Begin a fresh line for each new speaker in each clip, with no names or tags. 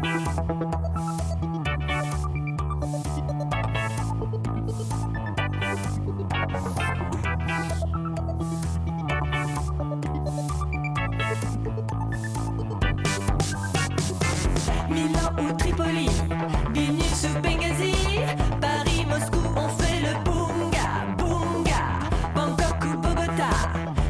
Milan ou Tripoli, Vilnius ou Benghazi, Paris, Moscou, on fait le boonga, boonga, Bangkok ou Bogota,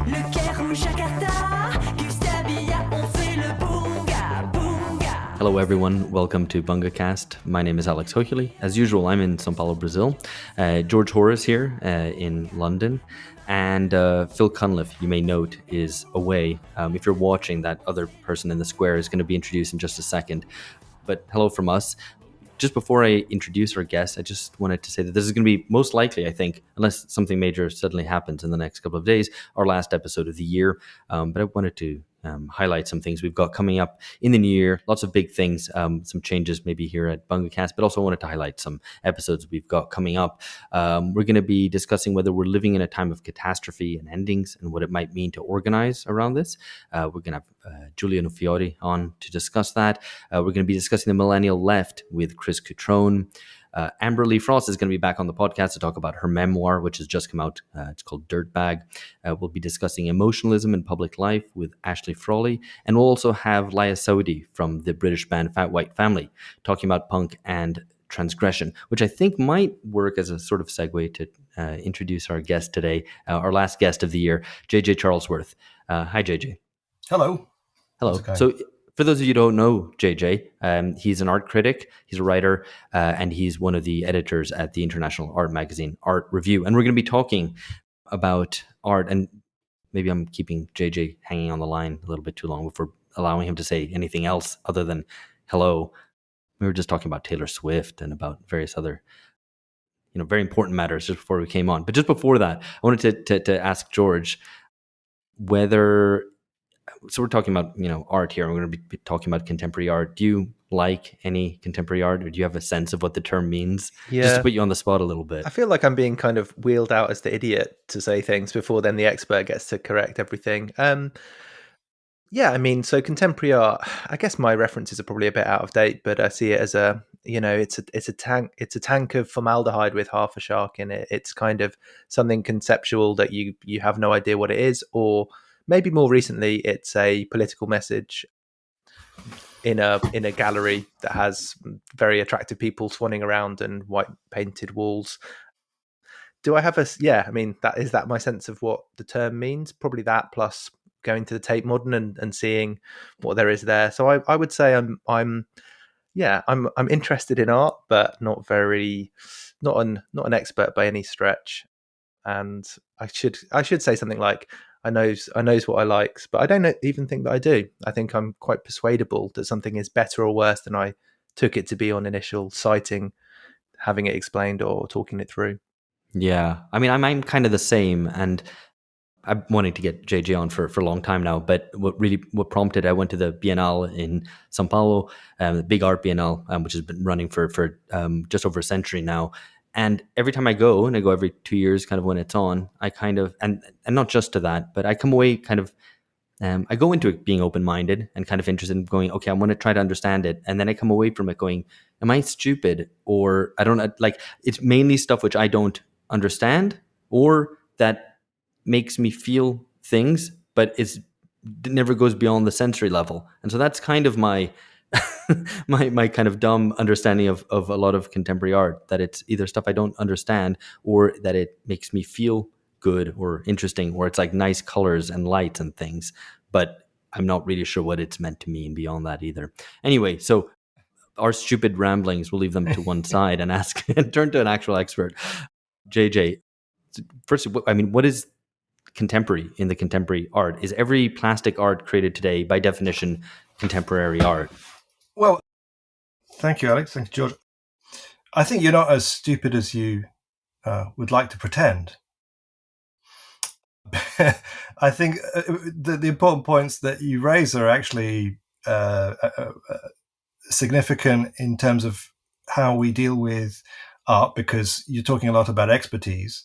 Le Caire ou Jakarta, Gustavia, on fait le boonga, boonga.
Hello everyone, welcome to BungaCast. My name is Alex Hochuli. As usual, I'm in São Paulo, Brazil. George Horace here in London. And Phil Cunliffe, you may note, is away. If you're watching, that other person in the square is going to be introduced in just a second. But hello from us. Just before I introduce our guest, I just wanted to say that this is going to be most likely, I think, unless something major suddenly happens in the next couple of days, our last episode of the year. But I wanted to highlight some things we've got coming up in the new year. Lots of big things, some changes maybe here at BungaCast, but also wanted to highlight some episodes we've got coming up. We're going to be discussing whether we're living in a time of catastrophe and endings and what it might mean to organize around this. We're going to have Giuliano Fiori on to discuss that. We're going to be discussing the millennial left with Chris Cutrone. Amber Lee Frost is going to be back on the podcast to talk about her memoir, which has just come out. It's called Dirtbag. We'll be discussing emotionalism in public life with Ashley Frawley. And we'll also have Laya Saudi from the British band Fat White Family talking about punk and transgression, which I think might work as a sort of segue to introduce our guest today, our last guest of the year, JJ Charlesworth. Hi, JJ.
Hello.
Hello. So for those of you who don't know JJ, he's an art critic, he's a writer, and he's one of the editors at the international art magazine, Art Review. And we're going to be talking about art, and maybe I'm keeping JJ hanging on the line a little bit too long before allowing him to say anything else other than hello. We were just talking about Taylor Swift and about various other, very important matters just before we came on. But just before that, I wanted to ask George whether... So we're talking about, art here. We're going to be talking about contemporary art. Do you like any contemporary art, or do you have a sense of what the term means?
Yeah.
Just to put you on the spot a little bit.
I feel like I'm being kind of wheeled out as the idiot to say things before then the expert gets to correct everything. So contemporary art, I guess my references are probably a bit out of date, but I see it as it's a tank of formaldehyde with half a shark in it. It's kind of something conceptual that you have no idea what it is, or maybe more recently, it's a political message in a gallery that has very attractive people swanning around and white painted walls. Do I have is that my sense of what the term means? Probably that, plus going to the Tate Modern and seeing what there is there. So I would say I'm interested in art, but not an expert by any stretch. And I should say something like, I knows what I likes, but I don't even think that I do. I think I'm quite persuadable that something is better or worse than I took it to be on initial sighting, having it explained or talking it through.
Yeah. I mean, I'm kind of the same, and I'm wanting to get JJ on for a long time now, but what prompted, I went to the Biennale in São Paulo, the big art Biennale, which has been running for just over a century now. And every time I go, and I go every 2 years kind of when it's on, I kind of, and not just to that, but I come away kind of, I go into it being open-minded and kind of interested in going, okay, I want to try to understand it. And then I come away from it going, am I stupid? Or I don't, like, it's mainly stuff which I don't understand or that makes me feel things, but it never goes beyond the sensory level. And so that's kind of my my kind of dumb understanding of a lot of contemporary art, that it's either stuff I don't understand or that it makes me feel good or interesting, or it's like nice colors and lights and things, but I'm not really sure what it's meant to mean beyond that either. Anyway, so our stupid ramblings, we'll leave them to one side and turn to an actual expert. JJ, first, what is contemporary in the contemporary art? Is every plastic art created today by definition contemporary art?
Well, thank you, Alex. Thank you, George. I think you're not as stupid as you would like to pretend. I think the important points that you raise are actually significant in terms of how we deal with art, because you're talking a lot about expertise.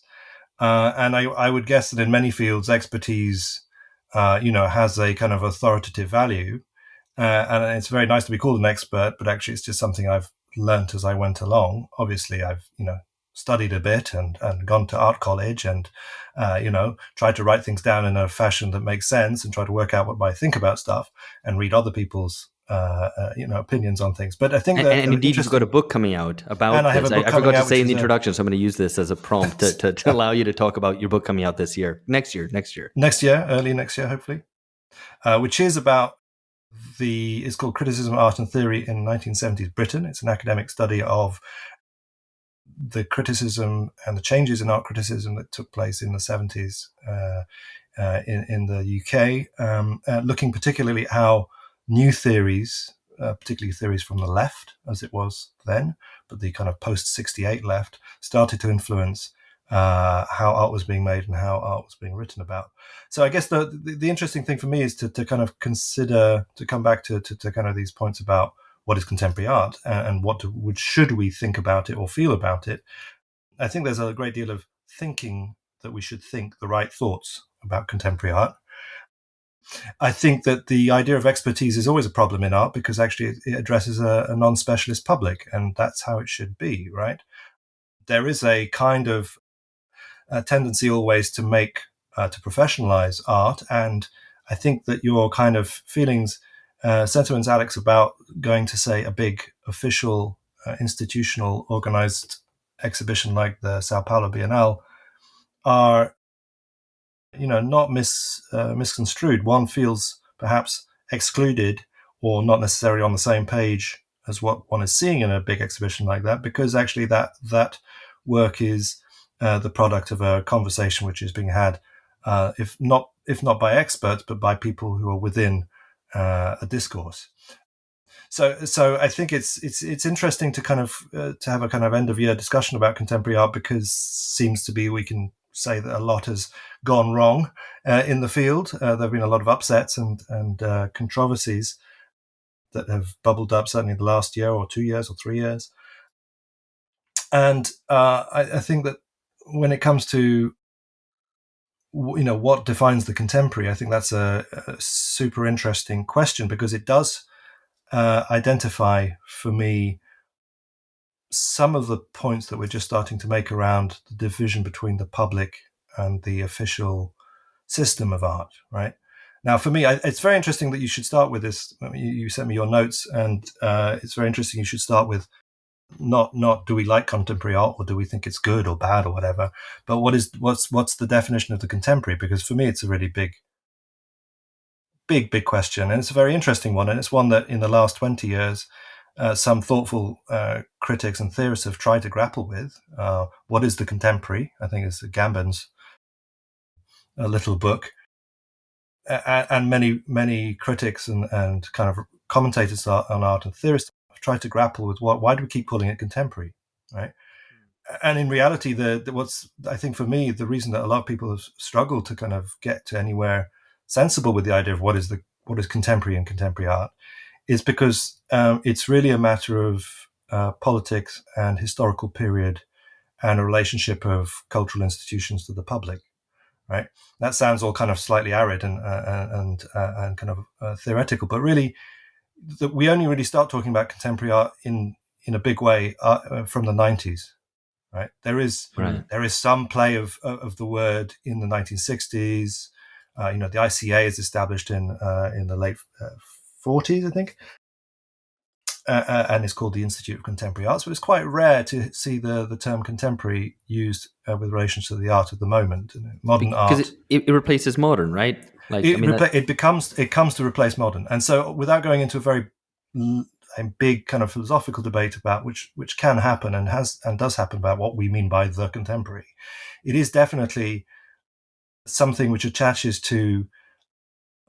And I would guess that in many fields, expertise, has a kind of authoritative value. and it's very nice to be called an expert, but actually it's just something I've learnt as I went along. Obviously, I've studied a bit and gone to art college and tried to write things down in a fashion that makes sense and try to work out what I think about stuff and read other people's opinions on things. But I think
and indeed you've got a book coming out about
and I have
this.
a book
I
coming
forgot to
out,
say in
which
the
is
introduction, so I'm going to use this as a prompt to allow you to talk about your book coming out this year, next year,
early next year, hopefully, which is about it's called Criticism, Art and Theory in 1970s Britain. It's an academic study of the criticism and the changes in art criticism that took place in the 70s in the UK, looking particularly at how new theories, particularly theories from the left, as it was then, but the kind of post-68 left, started to influence how art was being made and how art was being written about. So I guess the interesting thing for me is to kind of consider, to come back to kind of these points about what is contemporary art and should we think about it or feel about it. I think there's a great deal of thinking that we should think the right thoughts about contemporary art. I think that the idea of expertise is always a problem in art because actually it addresses a non-specialist public, and that's how it should be, right? There is a kind of tendency always to to professionalize art, and I think that your kind of feelings, sentiments, Alex, about going to, say, a big official, institutional, organized exhibition like the Sao Paulo Biennale are, not misconstrued. One feels perhaps excluded or not necessarily on the same page as what one is seeing in a big exhibition like that, because actually that work is the product of a conversation which is being had, if not by experts, but by people who are within a discourse. So I think it's interesting to kind of to have a kind of end of year discussion about contemporary art, because seems to be we can say that a lot has gone wrong in the field. There have been a lot of upsets and controversies that have bubbled up, certainly the last year or 2 years or 3 years. And I think that when it comes to what defines the contemporary, I think that's a super interesting question, because it does identify for me some of the points that we're just starting to make around the division between the public and the official system of art, right? Now, for me, it's very interesting that you should start with this. I mean, you sent me your notes, and it's very interesting you should start with not do we like contemporary art or do we think it's good or bad or whatever, but what's the definition of the contemporary? Because for me, it's a really big question, and it's a very interesting one, and it's one that in the last 20 years some thoughtful critics and theorists have tried to grapple with. What is the contemporary? I think it's Gambon's little book, and many critics and kind of commentators on art and theorists have tried to grapple with why do we keep calling it contemporary, right? And in reality, what's, I think for me, the reason that a lot of people have struggled to kind of get to anywhere sensible with the idea of what is contemporary and contemporary art is because it's really a matter of politics and historical period and a relationship of cultural institutions to the public, right? That sounds all kind of slightly arid and kind of theoretical, but really, we only really start talking about contemporary art in a big way from the 90s. Right. There is some play of the word in the 1960s. The ICA is established in the late 40s, I think, and it's called the Institute of Contemporary Arts. But it's quite rare to see the term contemporary used with relation to the art of the moment, modern art.
Because it replaces modern, right? Like
it comes to replace modern, and so without going into a very big kind of philosophical debate about which can happen and does happen about what we mean by the contemporary, it is definitely something which attaches to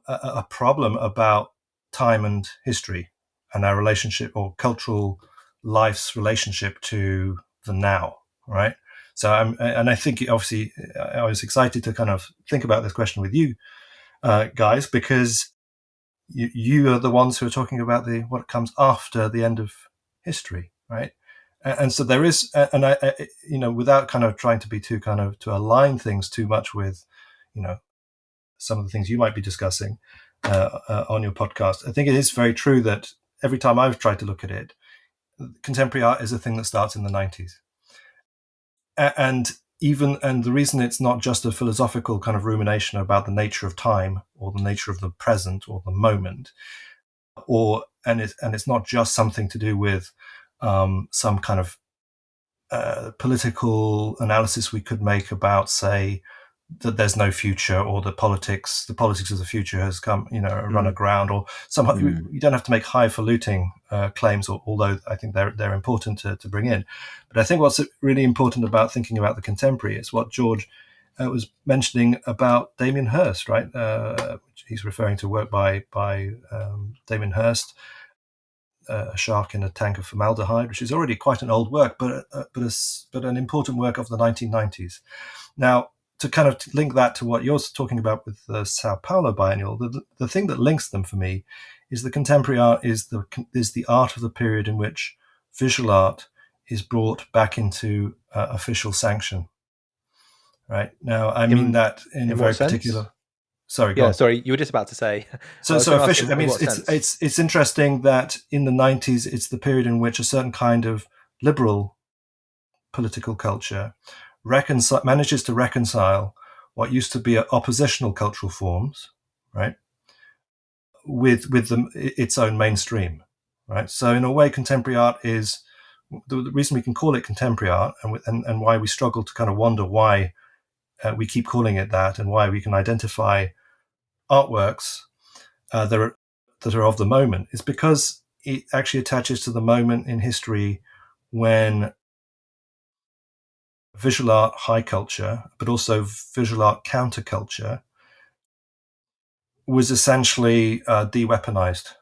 a problem about time and history and our relationship, or cultural life's relationship to the now, right? So I think obviously I was excited to kind of think about this question with you guys, because you are the ones who are talking about what comes after the end of history, right? And so there is, and I without kind of trying to be too kind of to align things too much with, some of the things you might be discussing, on your podcast. I think it is very true that every time I've tried to look at it, contemporary art is a thing that starts in the 90s. And the reason it's not just a philosophical kind of rumination about the nature of time or the nature of the present or the moment, and it's not just something to do with some kind of political analysis we could make about, say, that there's no future, or the politics of the future has come, run aground, or somehow you don't have to make highfalutin claims, although I think they're important to bring in. But I think what's really important about thinking about the contemporary is what George was mentioning about Damien Hirst, right? He's referring to work by Damien Hirst, A Shark in a Tank of Formaldehyde, which is already quite an old work, but an important work of the 1990s. Now, to kind of link that to what you're talking about with the Sao Paulo Biennial, the thing that links them for me is the contemporary art is the art of the period in which visual art is brought back into official sanction. Right now, I mean that in a very particular. Sorry, go on.
Sorry, you were just about to say.
So official. I mean, it's interesting that in the 90s, it's the period in which a certain kind of liberal political culture manages to reconcile what used to be oppositional cultural forms, right, with its own mainstream, right? So in a way, contemporary art is the reason we can call it contemporary art, and why we struggle to kind of wonder why we keep calling it that, and why we can identify artworks that are of the moment, is because it actually attaches to the moment in history when visual art high culture, but also visual art counterculture, was essentially de-weaponized.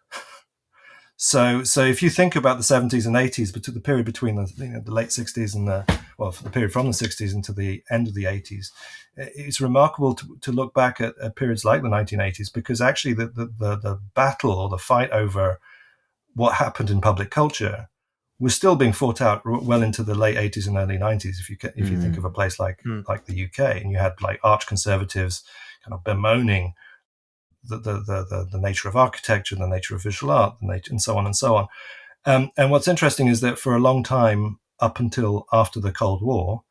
So if you think about the 70s and 80s, but to the period between the late 60s and the period from the 60s into the end of the 80s, it's remarkable to look back at periods like the 1980s, because actually the battle or the fight over what happened in public culture was still being fought out well into the late 80s and early 90s. If you think of a place like the UK, and you had like arch conservatives kind of bemoaning the nature of architecture, the nature of visual art, and so on and so on. And what's interesting is that for a long time, up until after the Cold War,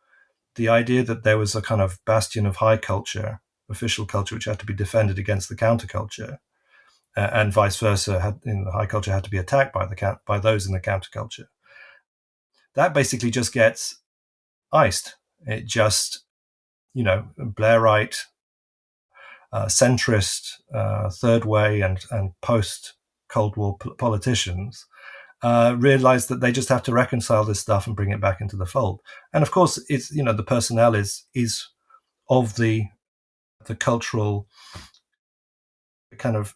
the idea that there was a kind of bastion of high culture, official culture, which had to be defended against the counterculture, and vice versa, the high culture had to be attacked by those in the counterculture. That basically just gets iced. It just, Blairite, centrist, third way and post Cold War politicians realize that they just have to reconcile this stuff and bring it back into the fold. And of course, it's the personnel is of the cultural kind of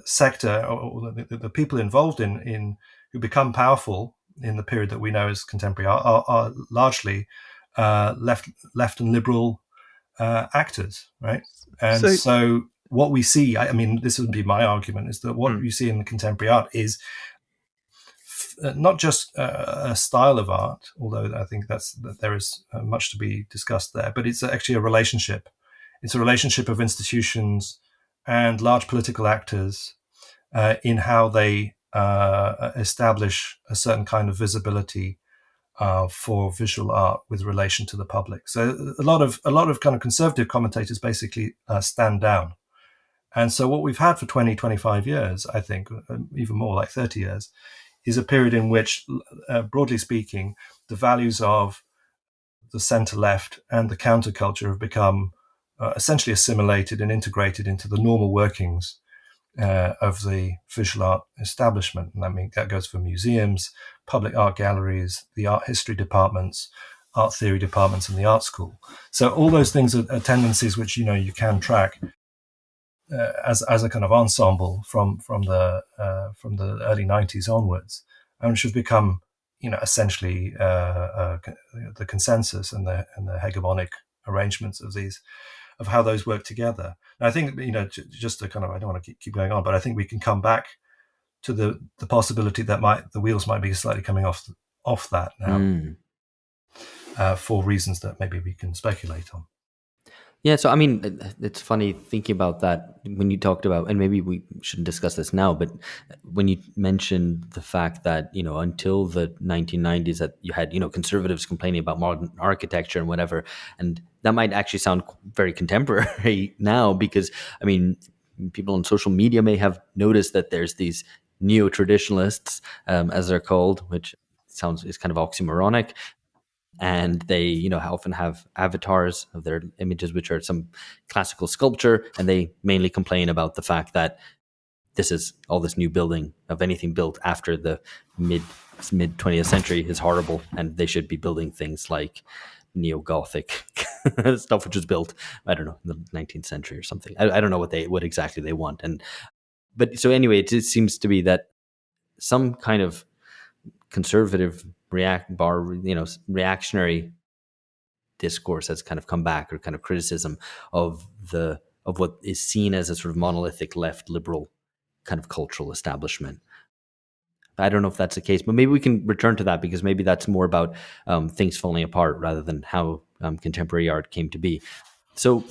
sector, or the people involved in who become powerful in the period that we know as contemporary art are largely left and liberal actors, right? And so what we see, I mean, this would be my argument, is that what you see in the contemporary art is not just a style of art, although I think that there is much to be discussed there, but it's actually a relationship. It's a relationship of institutions and large political actors in how they establish a certain kind of visibility for visual art with relation to the public. So a lot of kind of conservative commentators basically stand down. And so what we've had for 20, 25 years, I think, even more like 30 years, is a period in which, broadly speaking, the values of the center-left and the counterculture have become essentially assimilated and integrated into the normal workings of the visual art establishment. And I mean, that goes for museums, public art galleries, the art history departments, art theory departments, and the art school. So all those things are tendencies which, you can track as a kind of ensemble from the early 90s onwards, and which have become, essentially the consensus and the hegemonic arrangements of how those work together. And I think, just to kind of, I don't want to keep going on, but I think we can come back to the possibility that the wheels might be slightly coming off that now, for reasons that maybe we can speculate on.
Yeah, so I mean, it's funny thinking about that when you talked about, and maybe we shouldn't discuss this now, but when you mentioned the fact that, until the 1990s that you had, conservatives complaining about modern architecture and whatever, and that might actually sound very contemporary now because, I mean, people on social media may have noticed that there's these neo-traditionalists, as they're called, which is kind of oxymoronic, and they often have avatars of their images which are some classical sculpture, and they mainly complain about the fact that this new building of anything built after the mid 20th century is horrible, and they should be building things like neo-Gothic stuff which was built, I don't know, in the 19th century or something. I don't know what exactly they want. But so anyway, it seems to be that some kind of conservative reactionary discourse has kind of come back, or kind of criticism of what is seen as a sort of monolithic left liberal kind of cultural establishment. I don't know if that's the case, but maybe we can return to that, because maybe that's more about things falling apart rather than how contemporary art came to be. So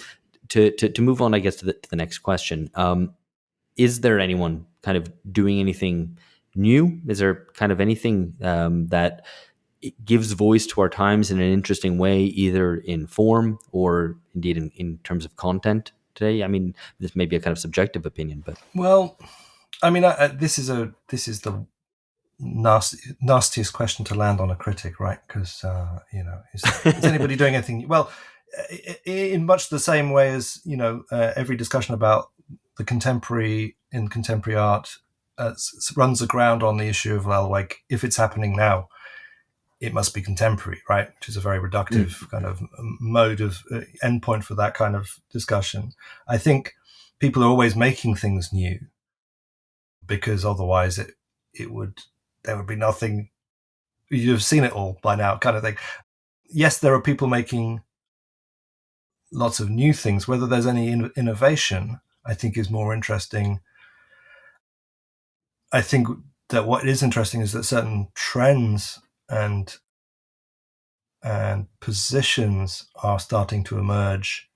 to move on, I guess, to the next question, is there anyone kind of doing anything new? Is there kind of anything that it gives voice to our times in an interesting way, either in form or indeed in terms of content today? I mean, this may be a kind of subjective opinion, but
Well, I mean, this is the nastiest question to land on a critic, right? Because is anybody doing anything? Well, in much the same way as every discussion about the contemporary art runs aground on the issue of, well, like, if it's happening now, it must be contemporary, right? Which is a very reductive kind of mode of endpoint for that kind of discussion. I think people are always making things new, because otherwise there would be nothing. You'd have seen it all by now, kind of thing. Yes, there are people making lots of new things. Whether there's any innovation, I think, is more interesting. I think that what is interesting is that certain trends and positions are starting to emerge,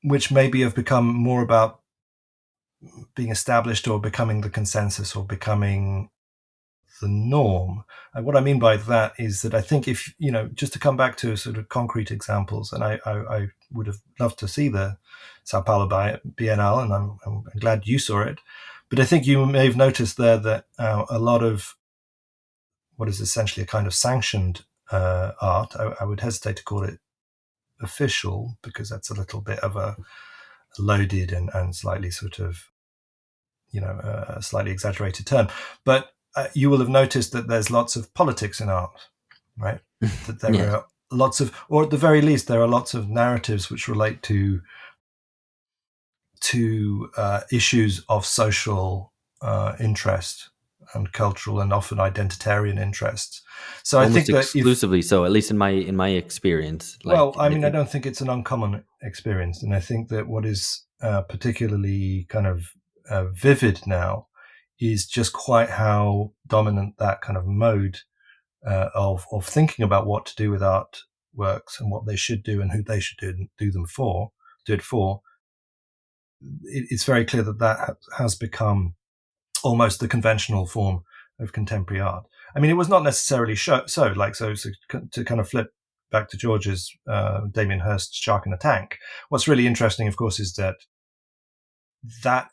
which maybe have become more about being established, or becoming the consensus, or becoming the norm. And what I mean by that is that I think, if just to come back to sort of concrete examples, and I would have loved to see the Sao Paulo Biennale, and I'm glad you saw it, but I think you may have noticed there that a lot of what is essentially a kind of sanctioned art, I would hesitate to call it official, because that's a little bit of a loaded and slightly sort of a slightly exaggerated term, but you will have noticed that there's lots of politics in art, right? That there are lots of, or at the very least, there are lots of narratives which relate to issues of social interest and cultural and often identitarian interests. So
almost
I think that
exclusively so, at least in my experience.
Well, I mean, I don't think it's an uncommon experience, and I think that what is particularly kind of vivid now is just quite how dominant that kind of mode of thinking about what to do with art works, and what they should do, and who they should do it for. It's very clear that has become almost the conventional form of contemporary art. I mean, it was not necessarily so. To kind of flip back to George's Damien Hirst's Shark in a Tank, what's really interesting, of course, is that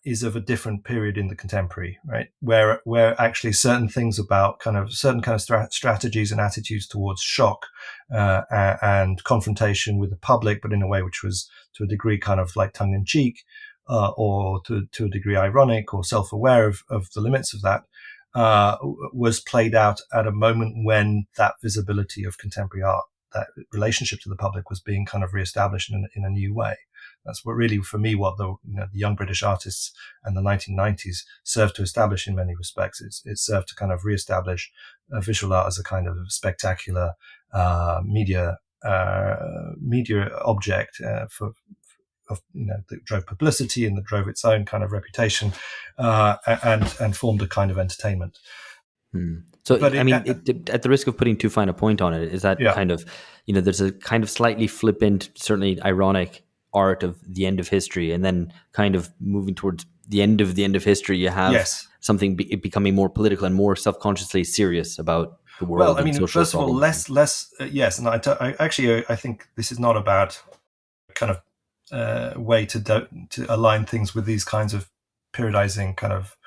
is of a different period in the contemporary, right? Where actually certain things about certain kind of strategies and attitudes towards shock and confrontation with the public, but in a way which was to a degree kind of like tongue in cheek, or to a degree ironic or self-aware of the limits of that, was played out at a moment when that visibility of contemporary art, that relationship to the public, was being kind of reestablished in a new way. That's what really, for me, what the young British artists and the 1990s served to establish in many respects. It served to kind of reestablish visual art as a kind of spectacular media object that drove publicity and that drove its own kind of reputation, and formed a kind of entertainment.
So,
But
I mean, at the risk of putting too fine a point on it, is that
yeah.
kind of, there's a kind of slightly flippant, certainly ironic art of the end of history, and then kind of moving towards the end of history, you have
Yes.
something becoming more political and more self-consciously serious about the world
Well, I
and
mean,
social
first of all,
problems.
less yes, and I think this is not a bad kind of way to align things with these kinds of periodizing kind of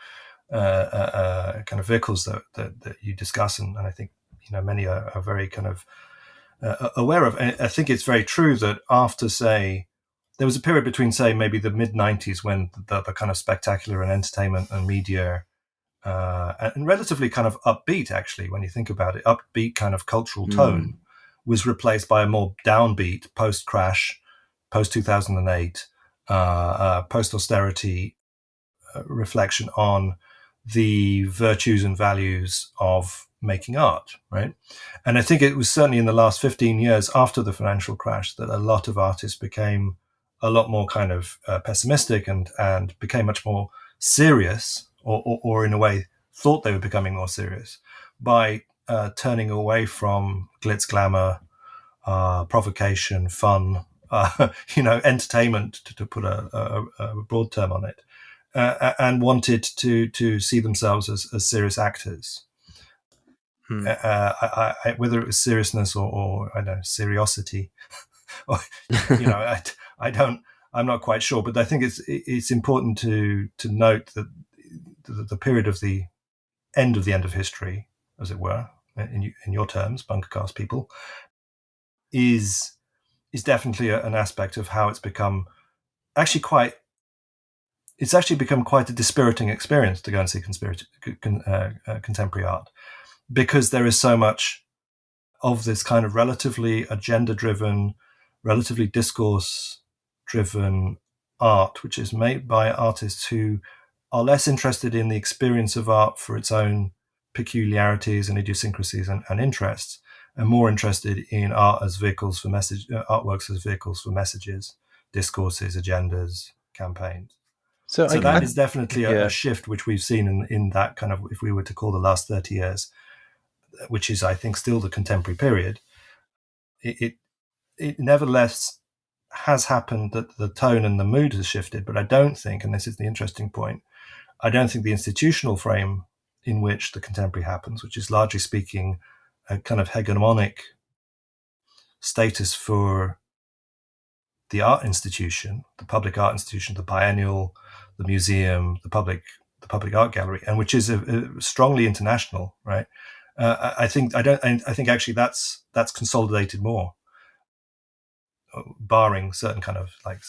vehicles that you discuss, and I think many are very kind of aware of. And I think it's very true that after, say, there was a period between, say, maybe the mid '90s when the kind of spectacular and entertainment and media and relatively kind of upbeat, actually, when you think about it, upbeat kind of cultural tone was replaced by a more downbeat post-crash, post-2008, post-austerity reflection on the virtues and values of making art, right? And I think it was certainly in the last 15 years after the financial crash that a lot of artists became a lot more kind of pessimistic and became much more serious, or in a way thought they were becoming more serious by turning away from glitz, glamour, provocation, fun, entertainment, to put a broad term on it, and wanted to see themselves as serious actors. Whether it was seriousness or I don't know, seriosity, or, I'm not quite sure, but I think it's important to note that the period of the end of history, as it were, in your terms, bunker cast people, is definitely an aspect of how it's become become quite a dispiriting experience to go and see contemporary art, because there is so much of this kind of relatively agenda-driven, relatively discourse-driven art, which is made by artists who are less interested in the experience of art for its own peculiarities and idiosyncrasies and interests, and more interested in art as vehicles for artworks as vehicles for messages, discourses, agendas, campaigns. So that is definitely a shift which we've seen in that kind of, if we were to call the last 30 years, which is, I think, still the contemporary period. It nevertheless has happened that the tone and the mood has shifted, but I don't think, and this is the interesting point, I don't think the institutional frame in which the contemporary happens, which is largely speaking a kind of hegemonic status for the art institution, the public art institution, the biennial, the museum, the public art gallery, and which is strongly international, right? I think actually that's consolidated more, barring certain kind of like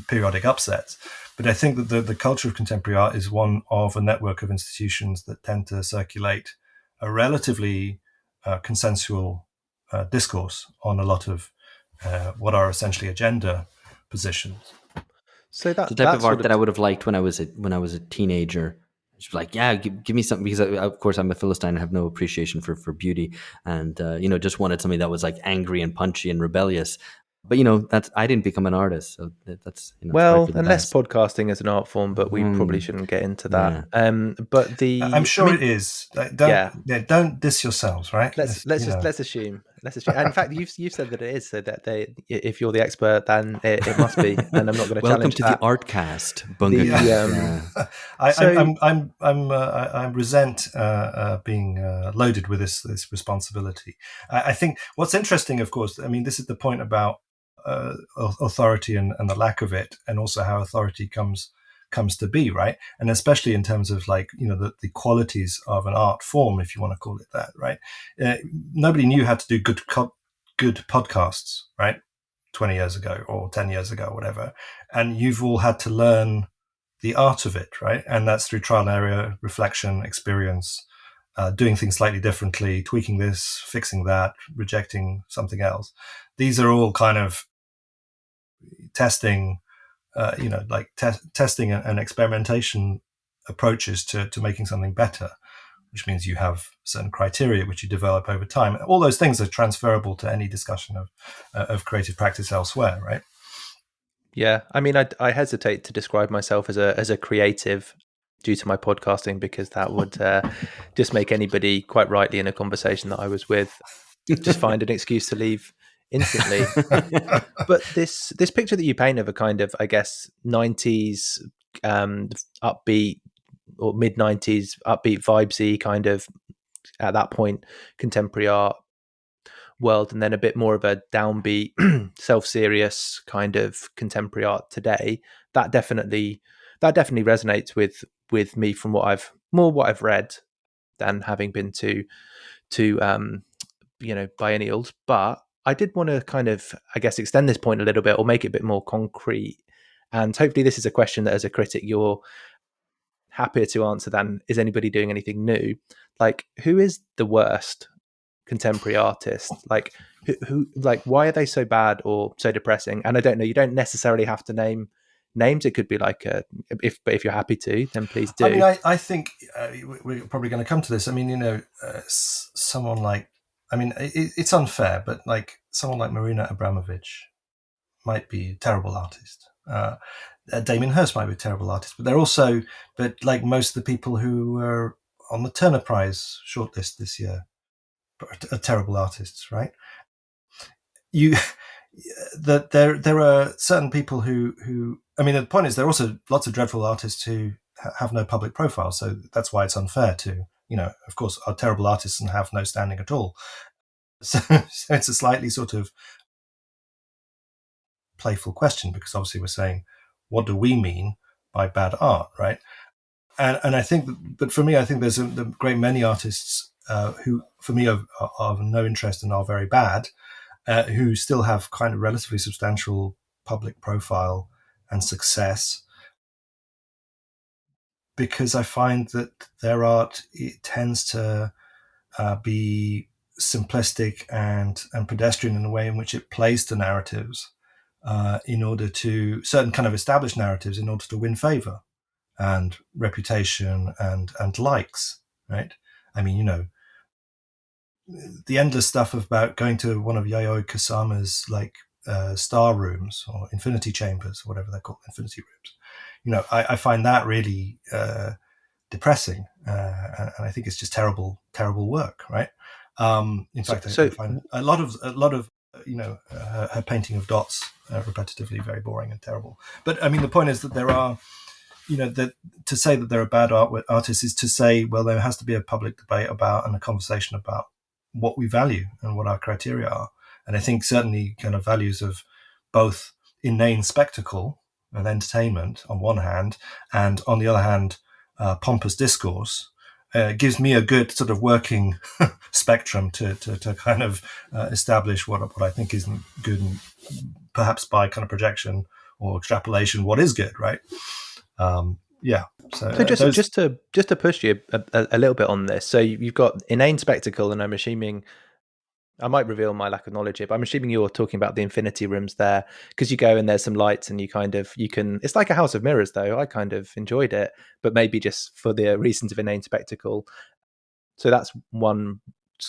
periodic upsets. But I think that the culture of contemporary art is one of a network of institutions that tend to circulate a relatively consensual discourse on a lot of what are essentially agenda positions.
So
the type of art that I would have liked when I was a teenager. She's like, yeah, give me something, because of course I'm a Philistine and have no appreciation for beauty, and just wanted something that was like angry and punchy and rebellious. But I didn't become an artist, so that's
well, unless podcasting is an art form, but we probably shouldn't get into that.
Yeah.
But
I'm sure it is. Don't diss yourselves, right?
Let's assume. In fact, you've said that it is, so that if you're the expert, then it must be, and I'm not going to
welcome
challenge
to
that.
the Artcast, Bunga.
I resent being loaded with this responsibility. I think what's interesting, of course, I mean, this is the point about authority and the lack of it, and also how authority comes to be, right? And especially in terms of like the qualities of an art form, if you want to call it that, right? Nobody knew how to do good podcasts, right? 20 years ago or 10 years ago, whatever, and you've all had to learn the art of it, right? And that's through trial and error, reflection, experience, doing things slightly differently, tweaking this, fixing that, rejecting something else. These are all kind of testing, testing and experimentation approaches to making something better, which means you have certain criteria which you develop over time. All those things are transferable to any discussion of creative practice elsewhere, right?
Yeah, I mean, I hesitate to describe myself as a creative, due to my podcasting, because that would just make anybody, quite rightly, in a conversation that I was with, just find an excuse to leave instantly. But this picture that you paint of a kind of, I guess, 90s upbeat, or mid 90s upbeat vibesy kind of, at that point, contemporary art world, and then a bit more of a downbeat self-serious kind of contemporary art today, that definitely resonates with me from what I've read than having been to biennials. But I did want to kind of, I guess, extend this point a little bit, or make it a bit more concrete, and hopefully this is a question that as a critic you're happier to answer than is anybody doing anything new. Like, who is the worst contemporary artist? Like, who like, why are they so bad or so depressing? And I don't know, you don't necessarily have to name names. It could be like if you're happy to, then please do.
I mean, I think we're probably going to come to this. I mean, someone like, I mean, it's unfair, but like someone like Marina Abramovich might be a terrible artist. Damien Hirst might be a terrible artist, but but like most of the people who were on the Turner Prize shortlist this year are terrible artists, right? There are certain people who I mean, the point is there are also lots of dreadful artists who have no public profile, so that's why it's unfair to, of course, are terrible artists and have no standing at all. So it's a slightly sort of playful question, because obviously we're saying, what do we mean by bad art, right? And I think, but for me, I think there's a great many artists who, for me, are of no interest and are very bad, who still have kind of relatively substantial public profile and success, because I find that their art, it tends to be simplistic and pedestrian in the way in which it plays to narratives in order to, certain kind of established narratives, in order to win favor and reputation and likes, right? I mean, the endless stuff about going to one of Yayoi Kusama's like star rooms or infinity chambers, or whatever they're called, infinity rooms. I find that really depressing, and I think it's just terrible work, right? In fact, I find a lot of her painting of dots repetitively very boring and terrible. But I mean, the point is that there are, that to say that there are bad artists is to say, well, there has to be a public debate about and a conversation about what we value and what our criteria are. And I think certainly kind of values of both inane spectacle and entertainment on one hand, and on the other hand, pompous discourse, gives me a good sort of working spectrum to kind of establish what I think isn't good, and perhaps by kind of projection or extrapolation, what is good, right? Yeah. So
just to push you a little bit on this. So you've got inane spectacle, and I'm assuming, I might reveal my lack of knowledge here, but I'm assuming you're talking about the infinity rooms there, because you go and there's some lights and you can, it's like a house of mirrors though. I kind of enjoyed it, but maybe just for the reasons of inane spectacle. So that's one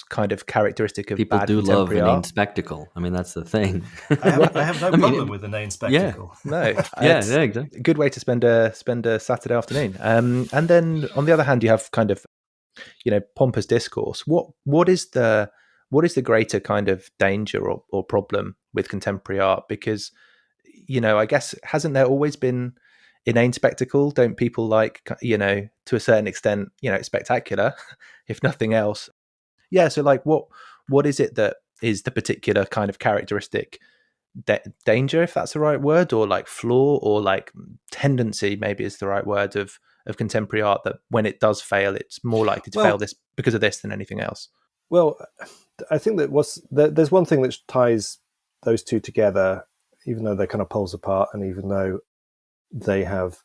kind of characteristic of
people
bad
do love
contemporary
inane
art.
spectacle. I mean, that's the thing.
I have no problem with inane spectacle.
No,
yeah, exactly.
Good way to spend a Saturday afternoon. And then on the other hand, you have kind of, pompous discourse. What is the greater kind of danger or problem with contemporary art? Because, I guess, hasn't there always been inane spectacle? Don't people like, to a certain extent, it's spectacular, if nothing else? Yeah. So like, what is it that is the particular kind of characteristic danger, if that's the right word, or like flaw, or like tendency, maybe is the right word, of contemporary art, that when it does fail, it's more likely to fail this because of this than anything else?
Well, I think that there's one thing that ties those two together, even though they're kind of poles apart, and even though they have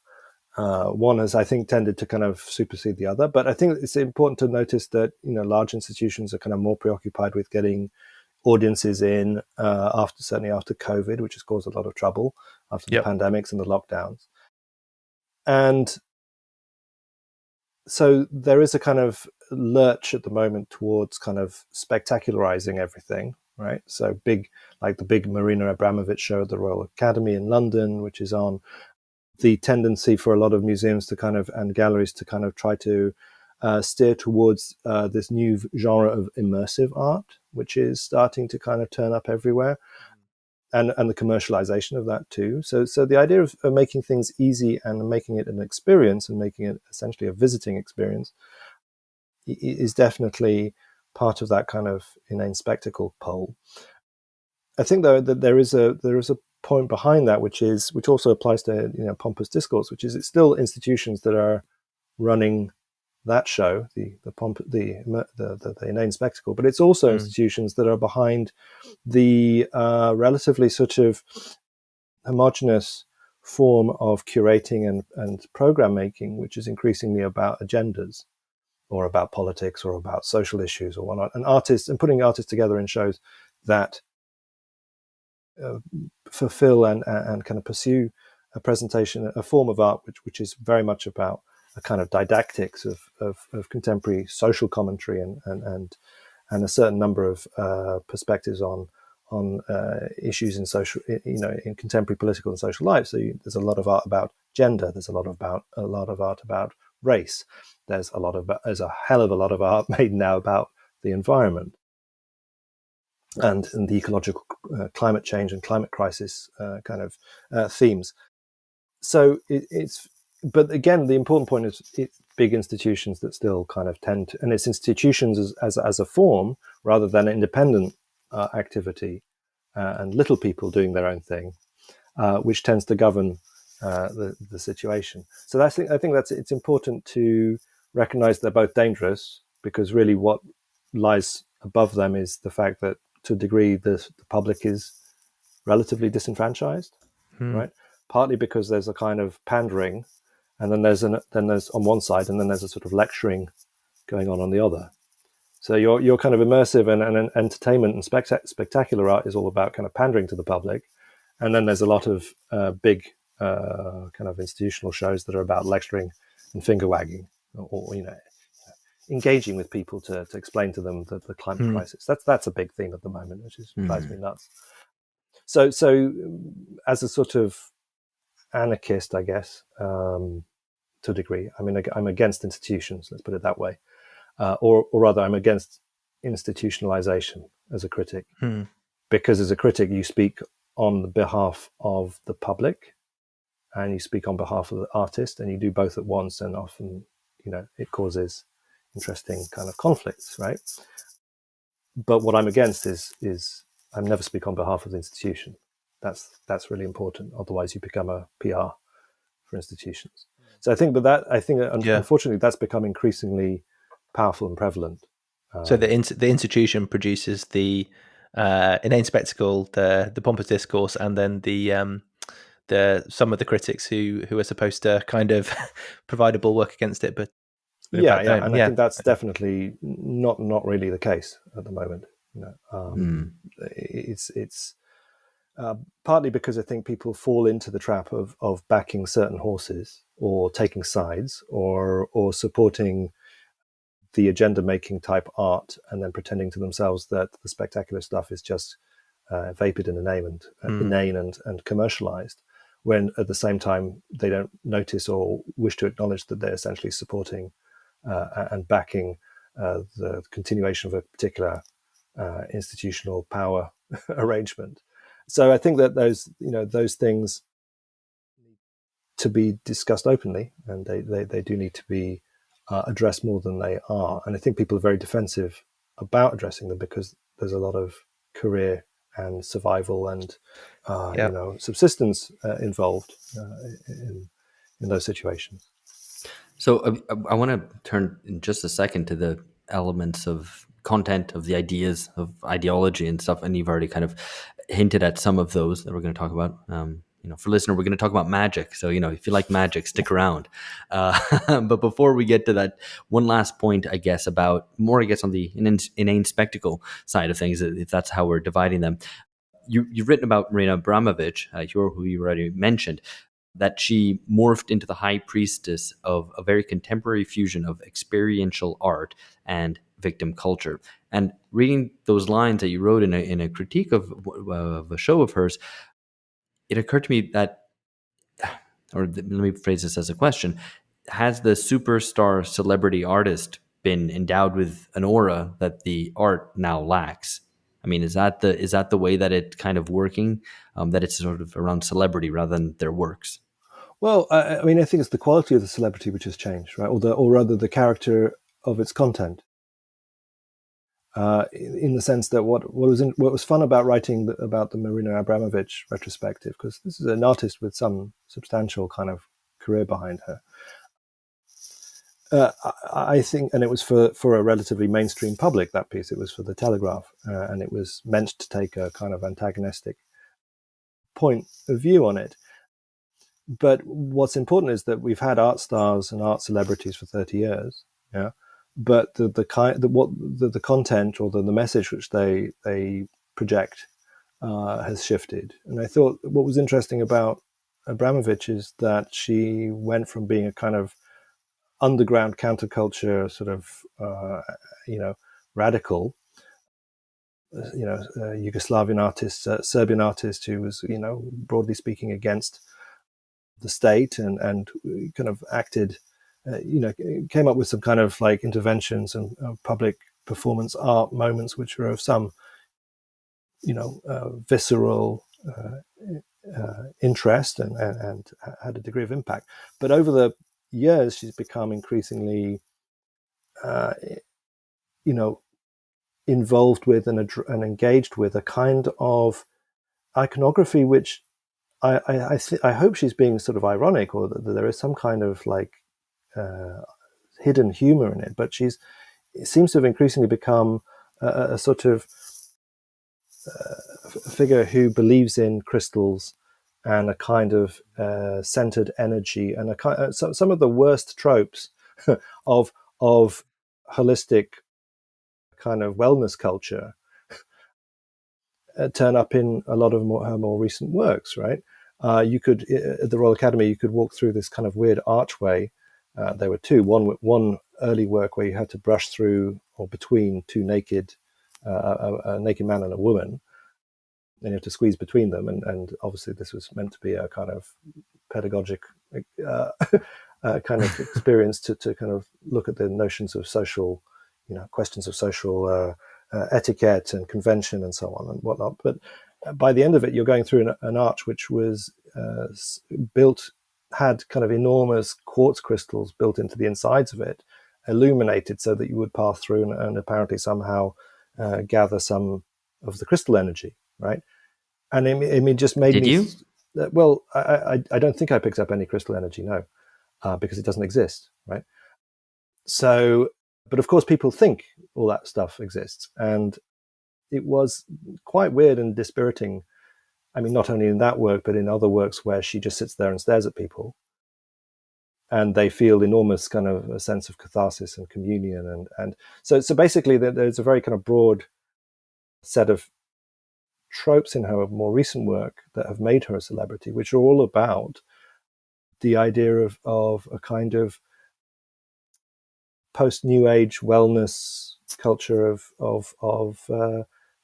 one has, I think, tended to kind of supersede the other. But I think it's important to notice that large institutions are kind of more preoccupied with getting audiences in certainly after COVID, which has caused a lot of trouble after the pandemics and the lockdowns. And so there is a kind of lurch at the moment towards kind of spectacularizing everything, right? So the big Marina Abramovich show at the Royal Academy in London, which is on, the tendency for a lot of museums to kind of, and galleries to kind of try to steer towards this new genre of immersive art, which is starting to kind of turn up everywhere, and the commercialization of that too. So the idea of making things easy and making it an experience and making it essentially a visiting experience is definitely part of that kind of inane spectacle pole. I think though that there is a point behind that, which also applies to Pompous Discourse, which is it's still institutions that are running that show, the inane spectacle, but it's also institutions that are behind the relatively sort of homogenous form of curating and program making, which is increasingly about agendas or about politics or about social issues or whatnot, and putting artists together in shows that fulfill and kind of pursue a presentation, a form of art which is very much about a kind of didactics of contemporary social commentary and a certain number of perspectives on issues in social, in contemporary political and social life. So there's a lot of art about gender. There's a lot of art about race. There's a hell of a lot of art made now about the environment and the ecological climate change and climate crisis kind of themes. So but again, the important point is it's big institutions that still kind of tend to, and it's institutions as a form rather than independent activity and little people doing their own thing, which tends to govern the situation. So I think it's important to recognize they're both dangerous, because really what lies above them is the fact that to a degree the public is relatively disenfranchised, right? Partly because there's a kind of pandering, and then there's on one side, and then there's a sort of lecturing going on the other. So your kind of immersive and entertainment and spectacular art is all about kind of pandering to the public, and then there's a lot of big kind of institutional shows that are about lecturing and finger wagging, or engaging with people to explain to them the climate crisis. That's a big theme at the moment, which drives me nuts. So as a sort of anarchist, I guess, to a degree, I mean, I'm against institutions, let's put it that way, or rather I'm against institutionalization as a critic, because as a critic you speak on behalf of the public and you speak on behalf of the artist, and you do both at once, and often it causes interesting kind of conflicts, right? But what I'm against is I never speak on behalf of the institution. That's really important. Otherwise, you become a PR for institutions. So I think unfortunately that's become increasingly powerful and prevalent.
So the institution produces the inane spectacle, the pompous discourse, and then the some of the critics who are supposed to kind of provide a bulwark against it, but
I think that's definitely not really the case at the moment. It's partly because I think people fall into the trap of backing certain horses or taking sides or supporting the agenda making type art, and then pretending to themselves that the spectacular stuff is just vapid in a name and inane and commercialized, when at the same time they don't notice or wish to acknowledge that they're essentially supporting and backing the continuation of a particular institutional power arrangement. So I think that those things need to be discussed openly, and they do need to be addressed more than they are. And I think people are very defensive about addressing them because there's a lot of career and survival and subsistence involved in those situations.
So I want to turn in just a second to the elements of content, of the ideas, of ideology and stuff. And you've already kind of hinted at some of those that we're going to talk about. For listener, we're going to talk about magic. So, if you like magic, stick around. But before we get to that, one last point, I guess, on the inane spectacle side of things, if that's how we're dividing them. You've written about Marina Abramovich, who you already mentioned, that she morphed into the high priestess of a very contemporary fusion of experiential art and victim culture. And reading those lines that you wrote in a critique of a show of hers, it occurred to me that let me phrase this as a question: has the superstar celebrity artist been endowed with an aura that the art now lacks? I mean, is that the way that it's kind of working? That it's sort of around celebrity rather than their works.
Well, I mean, I think it's the quality of the celebrity which has changed, right? Or rather, the character of its content. In the sense that what was fun about writing about the Marina Abramović retrospective, because this is an artist with some substantial kind of career behind her. I think, and it was for a relatively mainstream public, that piece. It was for the Telegraph, and it was meant to take a kind of antagonistic point of view on it. But what's important is that we've had art stars and art celebrities for 30 years, yeah. But the content or the message which they project has shifted. And I thought what was interesting about Abramović is that she went from being a kind of underground counterculture sort of radical, Yugoslavian artist, Serbian artist who was broadly speaking against the state and kind of acted, came up with some kind of like interventions and public performance art moments which were of some, visceral interest and had a degree of impact. But over the years, she's become increasingly, involved with and engaged with a kind of iconography which I hope she's being sort of ironic, or that there is some kind of like hidden humor in it. But it seems to have increasingly become a sort of figure who believes in crystals and a kind of centered energy and a kind some of the worst tropes of holistic kind of wellness culture turn up in a lot of her more recent works, right? You could, at the Royal Academy, you could walk through this kind of weird archway. There were two. One early work where you had to brush through or between two a naked man and a woman, and you have to squeeze between them. And obviously this was meant to be a kind of pedagogic kind of experience to kind of look at the notions of social, questions of social etiquette and convention and so on and whatnot. But by the end of it, you're going through an arch which was had kind of enormous quartz crystals built into the insides of it, illuminated so that you would pass through and apparently somehow gather some of the crystal energy, right? And it just made
Did
me...
you?
Well, I don't think I picked up any crystal energy, no, because it doesn't exist, right? So, but of course people think all that stuff exists. And it was quite weird and dispiriting. I mean, not only in that work, but in other works where she just sits there and stares at people. And they feel enormous kind of a sense of catharsis and communion. And so basically there's a very kind of broad set of tropes in her more recent work that have made her a celebrity, which are all about the idea of a kind of post-New Age wellness culture of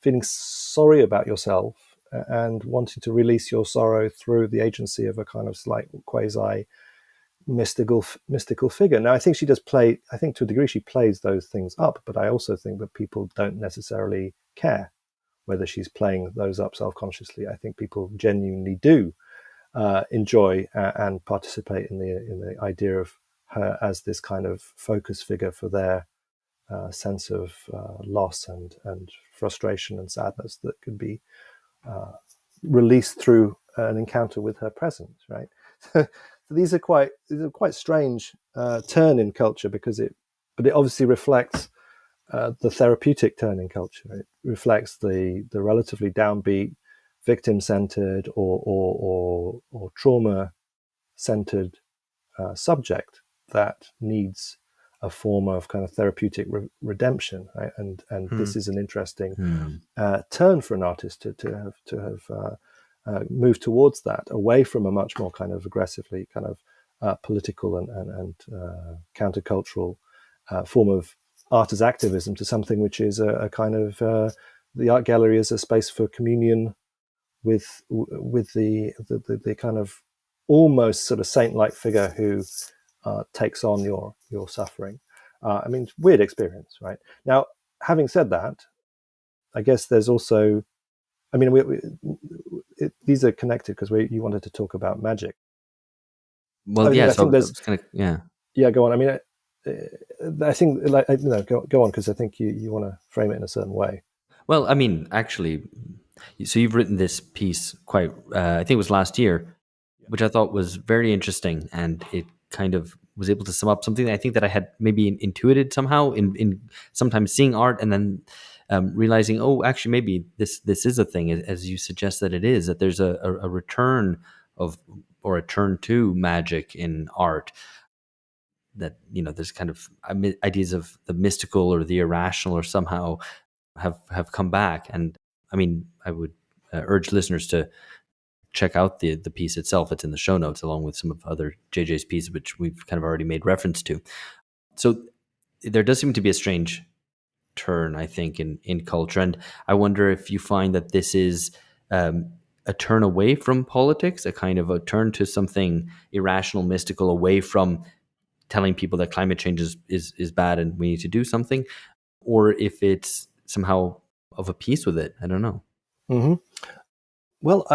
feeling sorry about yourself and wanting to release your sorrow through the agency of a kind of slight quasi mystical figure. Now, I think she does play, I think to a degree she plays those things up, but I also think that people don't necessarily care whether she's playing those up self-consciously. I think people genuinely do enjoy and participate in the idea of her as this kind of focus figure for their sense of loss and frustration and sadness that could be released through an encounter with her presence, right? So these are quite strange turn in culture but it obviously reflects the therapeutic turn in culture. It reflects the relatively downbeat, victim-centered or trauma-centered subject that needs a form of kind of therapeutic redemption, right? And this is an interesting turn for an artist to have moved towards that, away from a much more kind of aggressively kind of political and countercultural form of art as activism, to something which is a kind of the art gallery as a space for communion with the kind of almost sort of saint-like figure who takes on your suffering. I mean, weird experience, right? Now, having said that, I guess there's also, I mean, these are connected because you wanted to talk about magic.
Well,
I mean,
yeah.
I
So
think there's,
that's kind of, yeah.
yeah, go on. I mean, I think, like, go on, because I think you want to frame it in a certain way.
Well, I mean, actually, so you've written this piece quite, I think it was last year, which I thought was very interesting, and it kind of was able to sum up something that I think that I had maybe intuited somehow in sometimes seeing art and then realizing, oh, actually, maybe this is a thing, as you suggest that it is, that there's a return of, or a turn to magic in art, that, there's kind of ideas of the mystical or the irrational or somehow have come back. And I mean, I would urge listeners to check out the piece itself. It's in the show notes along with some of other JJ's pieces, which we've kind of already made reference to. So there does seem to be a strange turn, I think, in culture. And I wonder if you find that this is a turn away from politics, a kind of a turn to something irrational, mystical, away from telling people that climate change is bad and we need to do something, or if it's somehow of a piece with it. I don't know.
Mm-hmm. Well,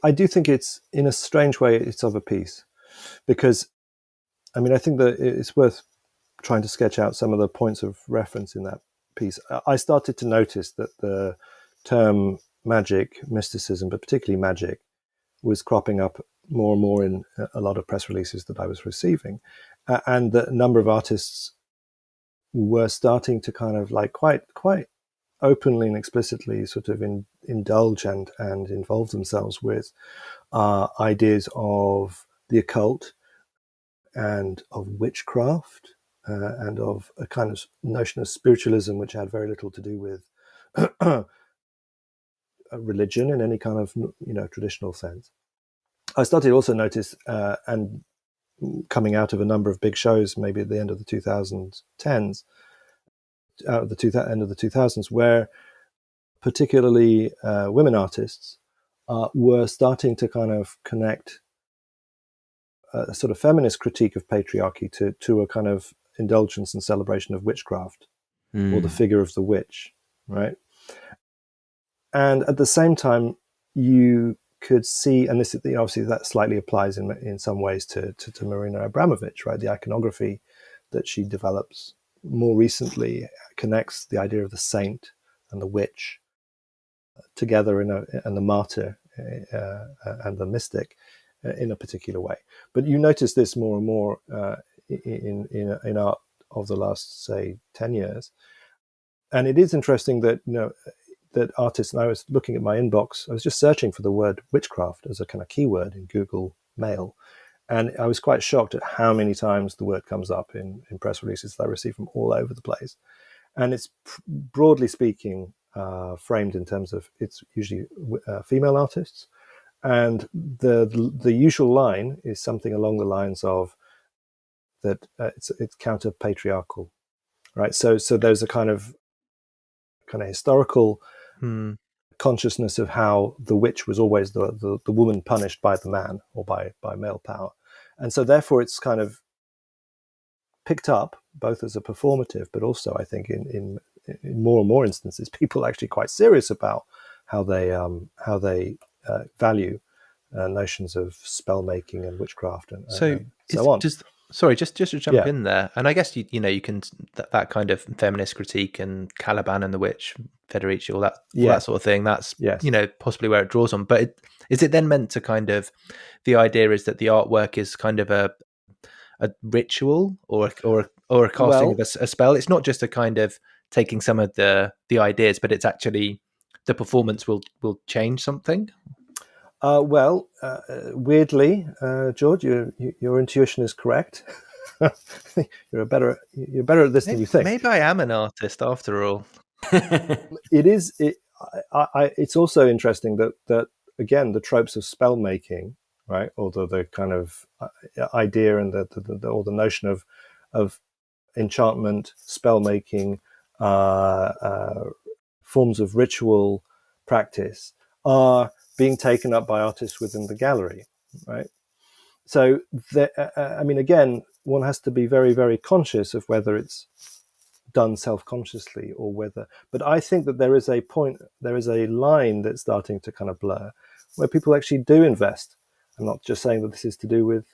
I do think it's, in a strange way, it's of a piece, because, I mean, I think that it's worth trying to sketch out some of the points of reference in that piece. I started to notice that the term magic, mysticism, but particularly magic, was cropping up more and more in a lot of press releases that I was receiving, and that a number of artists were starting to kind of like quite openly and explicitly sort of indulge and involve themselves with ideas of the occult and of witchcraft, and of a kind of notion of spiritualism, which had very little to do with religion in any kind of traditional sense. I started to also notice, and coming out of a number of big shows, maybe at the end of the 2010s, out of the end of the 2000s, where particularly women artists were starting to kind of connect a sort of feminist critique of patriarchy to a kind of indulgence and celebration of witchcraft, or the figure of the witch, right? And at the same time, you could see, and this, obviously that slightly applies in some ways to Marina Abramovich, right? The iconography that she develops more recently connects the idea of the saint and the witch together and the martyr and the mystic in a particular way. But you notice this more and more in art of the last, say, 10 years. And it is interesting that, that artists, and I was looking at my inbox, I was just searching for the word witchcraft as a kind of keyword in Google Mail. And I was quite shocked at how many times the word comes up in press releases that I receive from all over the place. And it's broadly speaking framed in terms of, it's usually female artists. And the usual line is something along the lines of that it's counter-patriarchal, right? So there's a kind of historical consciousness of how the witch was always the woman punished by the man or by male power. And so therefore it's kind of picked up both as a performative, but also I think in more and more instances, people are actually quite serious about how they value notions of spell making and witchcraft and so on.
Sorry, just to jump in there, and I guess you can that kind of feminist critique and Caliban and the Witch, Federici, all that sort of thing. That's possibly where it draws on. But is it then meant to kind of, the idea is that the artwork is kind of a ritual or a casting of a spell? It's not just a kind of taking some of the ideas, but it's actually the performance will change something.
Weirdly, George, your intuition is correct. You're better at this than you think.
Maybe I am an artist after all.
It is. It's also interesting that again, the tropes of spell making, right, or the kind of idea and or the notion of enchantment, spell making, forms of ritual practice are being taken up by artists within the gallery, right? So, again, one has to be very, very conscious of whether it's done self-consciously or whether. But I think that there is a line that's starting to kind of blur, where people actually do invest. I'm not just saying that this is to do with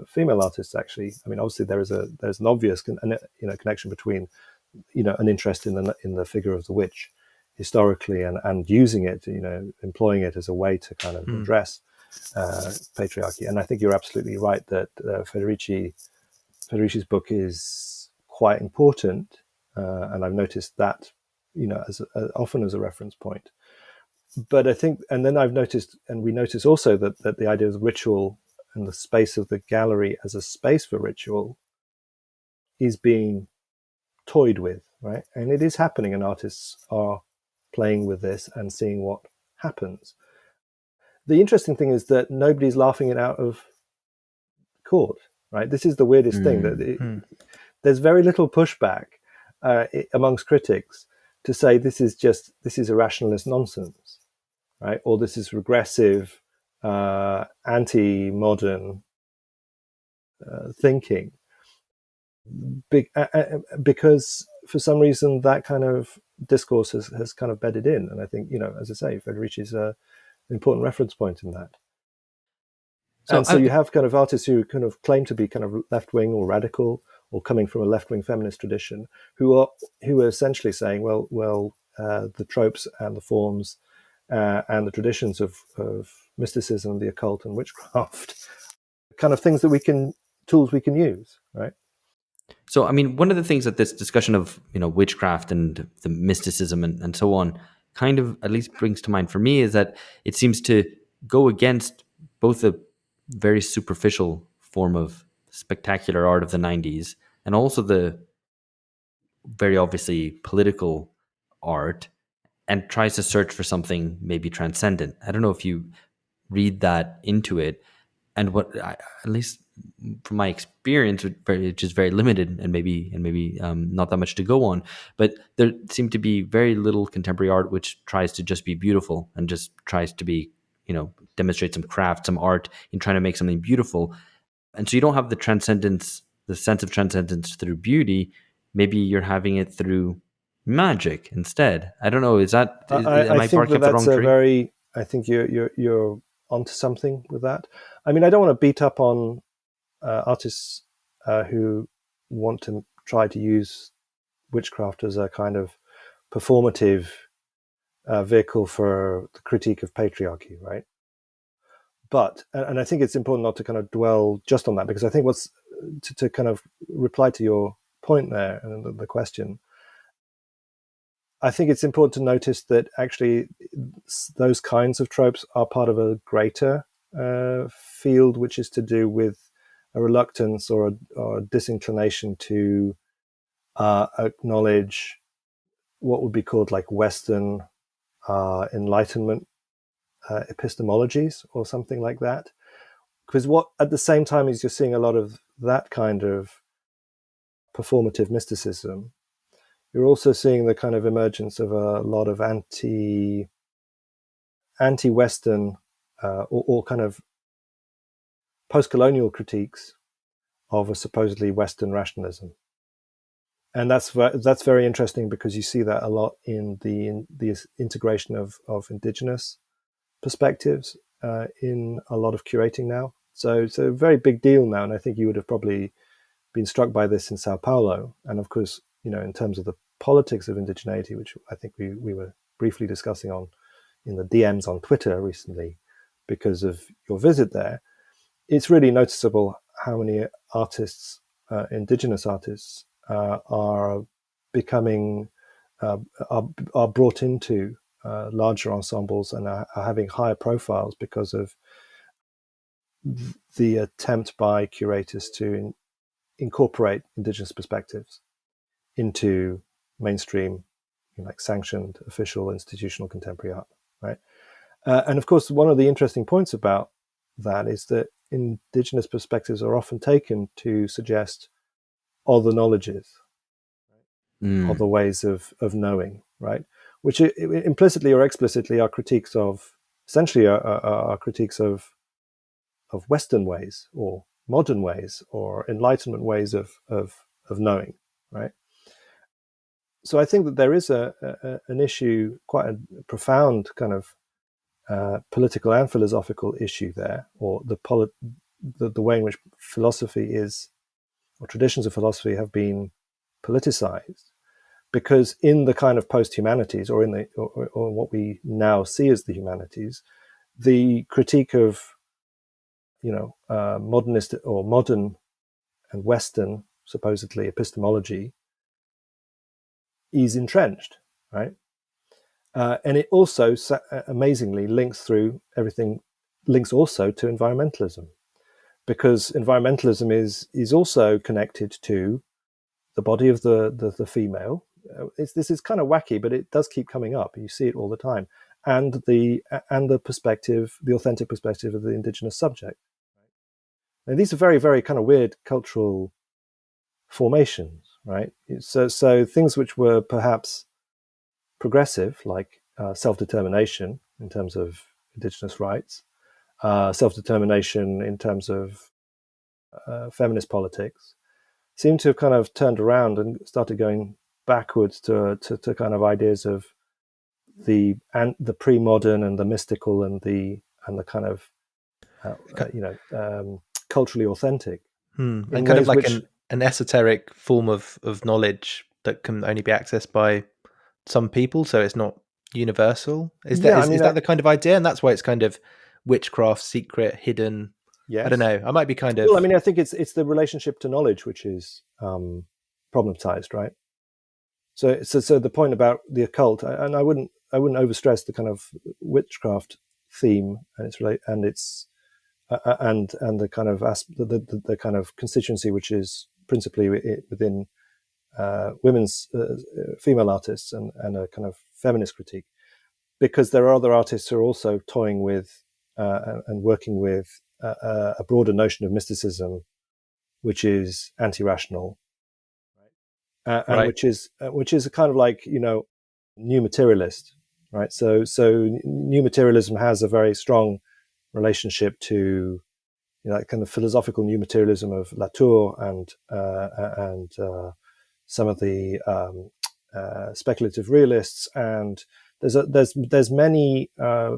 female artists. Actually, I mean, obviously there's an obvious connection between an interest in the figure of the witch historically and using it, employing it as a way to kind of address patriarchy. And I think you're absolutely right that Federici's book is quite important, and I've noticed that as often as a reference point. But I think, and then I've noticed, and we notice also that the idea of ritual and the space of the gallery as a space for ritual is being toyed with, right? And it is happening, and artists are playing with this and seeing what happens. The interesting thing is that nobody's laughing it out of court, right? This is the weirdest thing, that there's very little pushback amongst critics to say this is irrationalist nonsense, right? Or this is regressive, anti-modern thinking. Because for some reason that kind of discourse has kind of bedded in. And I think, as I say, Federici is an important reference point in that. So you have kind of artists who kind of claim to be kind of left-wing or radical, or coming from a left-wing feminist tradition, who are essentially saying, well, the tropes and the forms and the traditions of mysticism, the occult, and witchcraft, kind of tools we can use, right?
So, I mean, one of the things that this discussion of, witchcraft and the mysticism and so on kind of at least brings to mind for me is that it seems to go against both the very superficial form of spectacular art of the 90s and also the very obviously political art, and tries to search for something maybe transcendent. I don't know if you read that into it, and at least from my experience, which is very limited and maybe not that much to go on, but there seemed to be very little contemporary art which tries to just be beautiful and just tries to be, demonstrate some craft, some art in trying to make something beautiful. And so you don't have the transcendence, the sense of transcendence through beauty. Maybe you're having it through magic instead. I don't know. Am I barking up the wrong tree?
I think you're onto something with that. I mean, I don't want to beat up on artists who want to try to use witchcraft as a kind of performative vehicle for the critique of patriarchy, right? But, and I think it's important not to kind of dwell just on that, because I think to kind of reply to your point there and the question, I think it's important to notice that actually those kinds of tropes are part of a greater field, which is to do with a reluctance or a disinclination to acknowledge what would be called like Western Enlightenment epistemologies or something like that. Because what at the same time as you're seeing a lot of that kind of performative mysticism, you're also seeing the kind of emergence of a lot of anti-Western or kind of post-colonial critiques of a supposedly Western rationalism. And that's very interesting, because you see that a lot in the integration of indigenous perspectives in a lot of curating now. So it's a very big deal now, and I think you would have probably been struck by this in Sao Paulo. And of course, in terms of the politics of indigeneity, which I think we were briefly discussing in the DMs on Twitter recently because of your visit there, it's really noticeable how many artists, indigenous artists, are becoming are brought into larger ensembles and are having higher profiles because of the attempt by curators to incorporate indigenous perspectives into mainstream, like sanctioned, official, institutional contemporary art, right? And of course, one of the interesting points about that is that indigenous perspectives are often taken to suggest other knowledges, other ways of knowing, right? Which implicitly or explicitly are critiques of, essentially are critiques of Western ways or modern ways or Enlightenment ways of knowing, right? So I think that there is an issue, quite a profound kind of political and philosophical issue there, or the way in which philosophy is, or traditions of philosophy have been politicized, because in the kind of post-humanities, or in the or what we now see as the humanities, the critique of modernist or modern and Western supposedly epistemology is entrenched, right? And it also amazingly links also to environmentalism, because environmentalism is also connected to the body of the female. This is kind of wacky, but it does keep coming up. You see it all the time, and the perspective, the authentic perspective of the indigenous subject. And these are very, very kind of weird cultural formations, right? So things which were perhaps progressive, like self-determination in terms of indigenous rights, self-determination in terms of feminist politics, seem to have kind of turned around and started going backwards to kind of ideas of the pre-modern and the mystical and the kind of culturally authentic,
and kind of like an esoteric form of knowledge that can only be accessed by some people, so it's not universal. Is that the kind of idea? And that's why it's kind of witchcraft, secret, hidden. Yes. I don't know. I might be kind of.
Well, I mean, I think it's the relationship to knowledge which is problematized, right? So the point about the occult, and I wouldn't overstress the kind of witchcraft theme and its and the kind of the kind of constituency which is principally within women's female artists and a kind of feminist critique, because there are other artists who are also toying with and working with a broader notion of mysticism, which is anti-rational, right? And which is a kind of like new materialist, right? So new materialism has a very strong relationship to kind of philosophical new materialism of Latour and some of the speculative realists, and there's many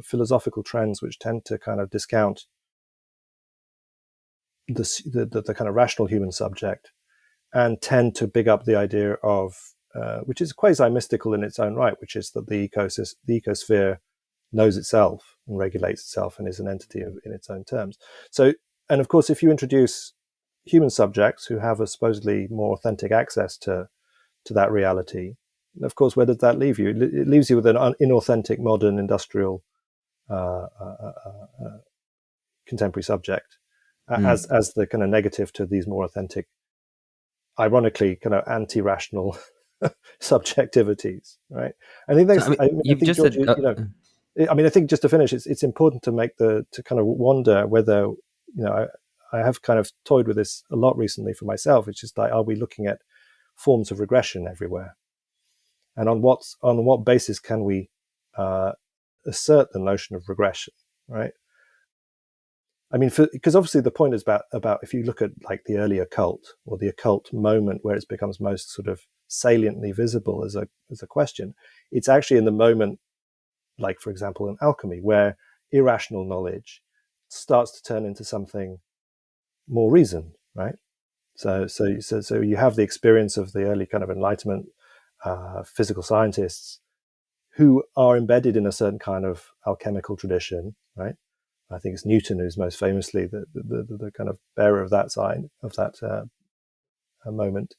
philosophical trends which tend to kind of discount the kind of rational human subject, and tend to big up the idea of which is quasi-mystical in its own right, which is that the ecosphere knows itself and regulates itself and is an entity in its own terms. So, and of course, if you introduce human subjects who have a supposedly more authentic access to that reality, of course, where does that leave you? It leaves you with an inauthentic, modern, industrial, contemporary subject as the kind of negative to these more authentic, ironically, kind of anti-rational subjectivities, right? I think that's. I think just to finish, it's important to kind of wonder whether I have kind of toyed with this a lot recently for myself. It's just like, are we looking at forms of regression everywhere, and on what basis can we assert the notion of regression, right? I mean, because obviously the point is about if you look at like the early occult, or the occult moment where it becomes most sort of saliently visible as a question, it's actually in the moment, like for example in alchemy, where irrational knowledge starts to turn into something more reasoned, right? So you have the experience of the early kind of Enlightenment physical scientists who are embedded in a certain kind of alchemical tradition, right? I think it's Newton who's most famously the kind of bearer of that sign, of that moment.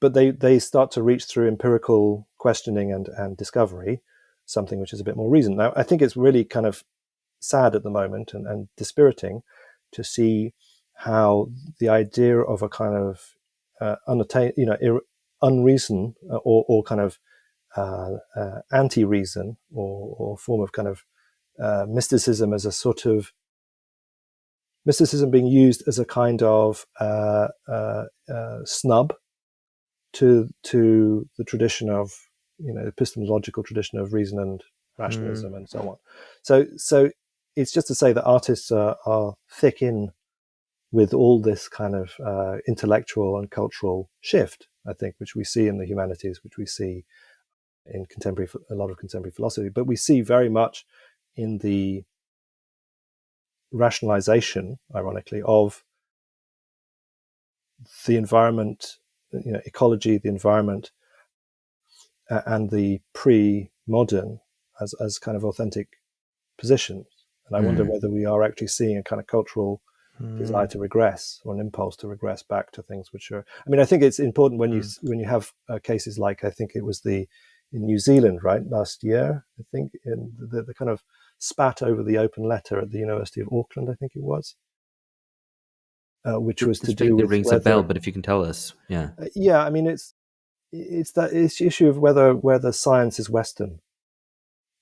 But they start to reach through empirical questioning and discovery, something which is a bit more reasoned. Now, I think it's really kind of sad at the moment and dispiriting to see how the idea of a kind of unreason or kind of anti-reason or form of kind of mysticism as a sort of mysticism being used as a kind of snub to the tradition of epistemological tradition of reason rationalism, and so on. So it's just to say that artists are thick in with all this kind of intellectual and cultural shift, I think, which we see in the humanities, which we see in a lot of contemporary philosophy, but we see very much in the rationalization, ironically, of the environment, ecology, the environment, and the pre-modern as kind of authentic positions. And I wonder whether we are actually seeing a kind of cultural desire to regress, or an impulse to regress back to things which are. I mean, I think it's important when you have cases like, I think it was in New Zealand, right, last year, I think, in the kind of spat over the open letter at the University of Auckland, I think it was, which was to do with
rings a bell, but if you can tell us, yeah.
Yeah, I mean, it's the issue of whether science is Western,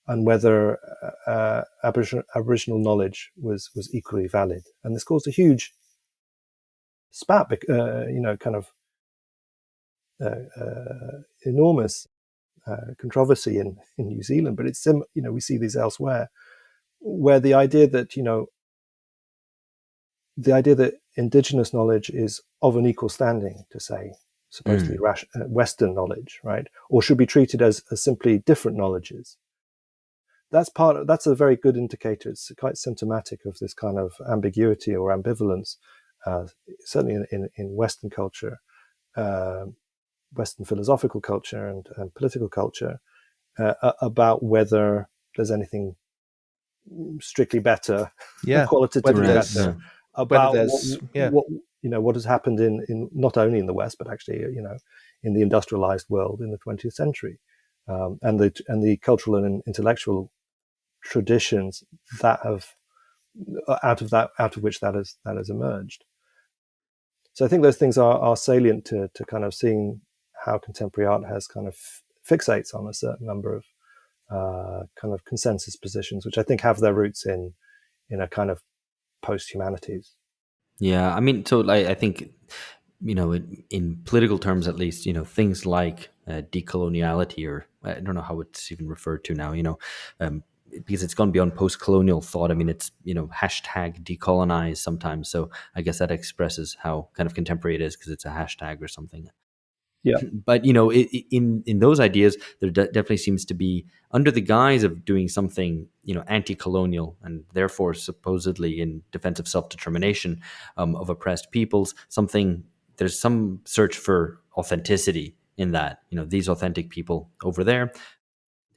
and whether Aboriginal knowledge was equally valid, and this caused a huge spat, kind of enormous controversy in New Zealand. But it's we see these elsewhere, where the idea that indigenous knowledge is of an equal standing to, say, supposedly Western knowledge, right, or should be treated as simply different knowledges. That's a very good indicator. It's quite symptomatic of this kind of ambiguity or ambivalence, certainly in Western culture, Western philosophical culture and political culture, about whether there's anything strictly better, qualitatively better, about what has happened in not only in the West, but actually in the industrialized world in the 20th century, and the cultural and intellectual traditions that have out of which that has emerged. So I think those things are salient to kind of seeing how contemporary art has kind of fixates on a certain number of kind of consensus positions, which I think have their roots in a kind of post-humanities.
Yeah, I mean, so I think, in political terms, at least, things like decoloniality, or I don't know how it's even referred to now, because it's gone beyond post-colonial thought. I mean, it's, hashtag decolonize sometimes. So I guess that expresses how kind of contemporary it is, because it's a hashtag or something.
Yeah.
But, in those ideas, there definitely seems to be, under the guise of doing something, anti-colonial, and therefore supposedly in defense of self-determination of oppressed peoples, there's some search for authenticity in that, these authentic people over there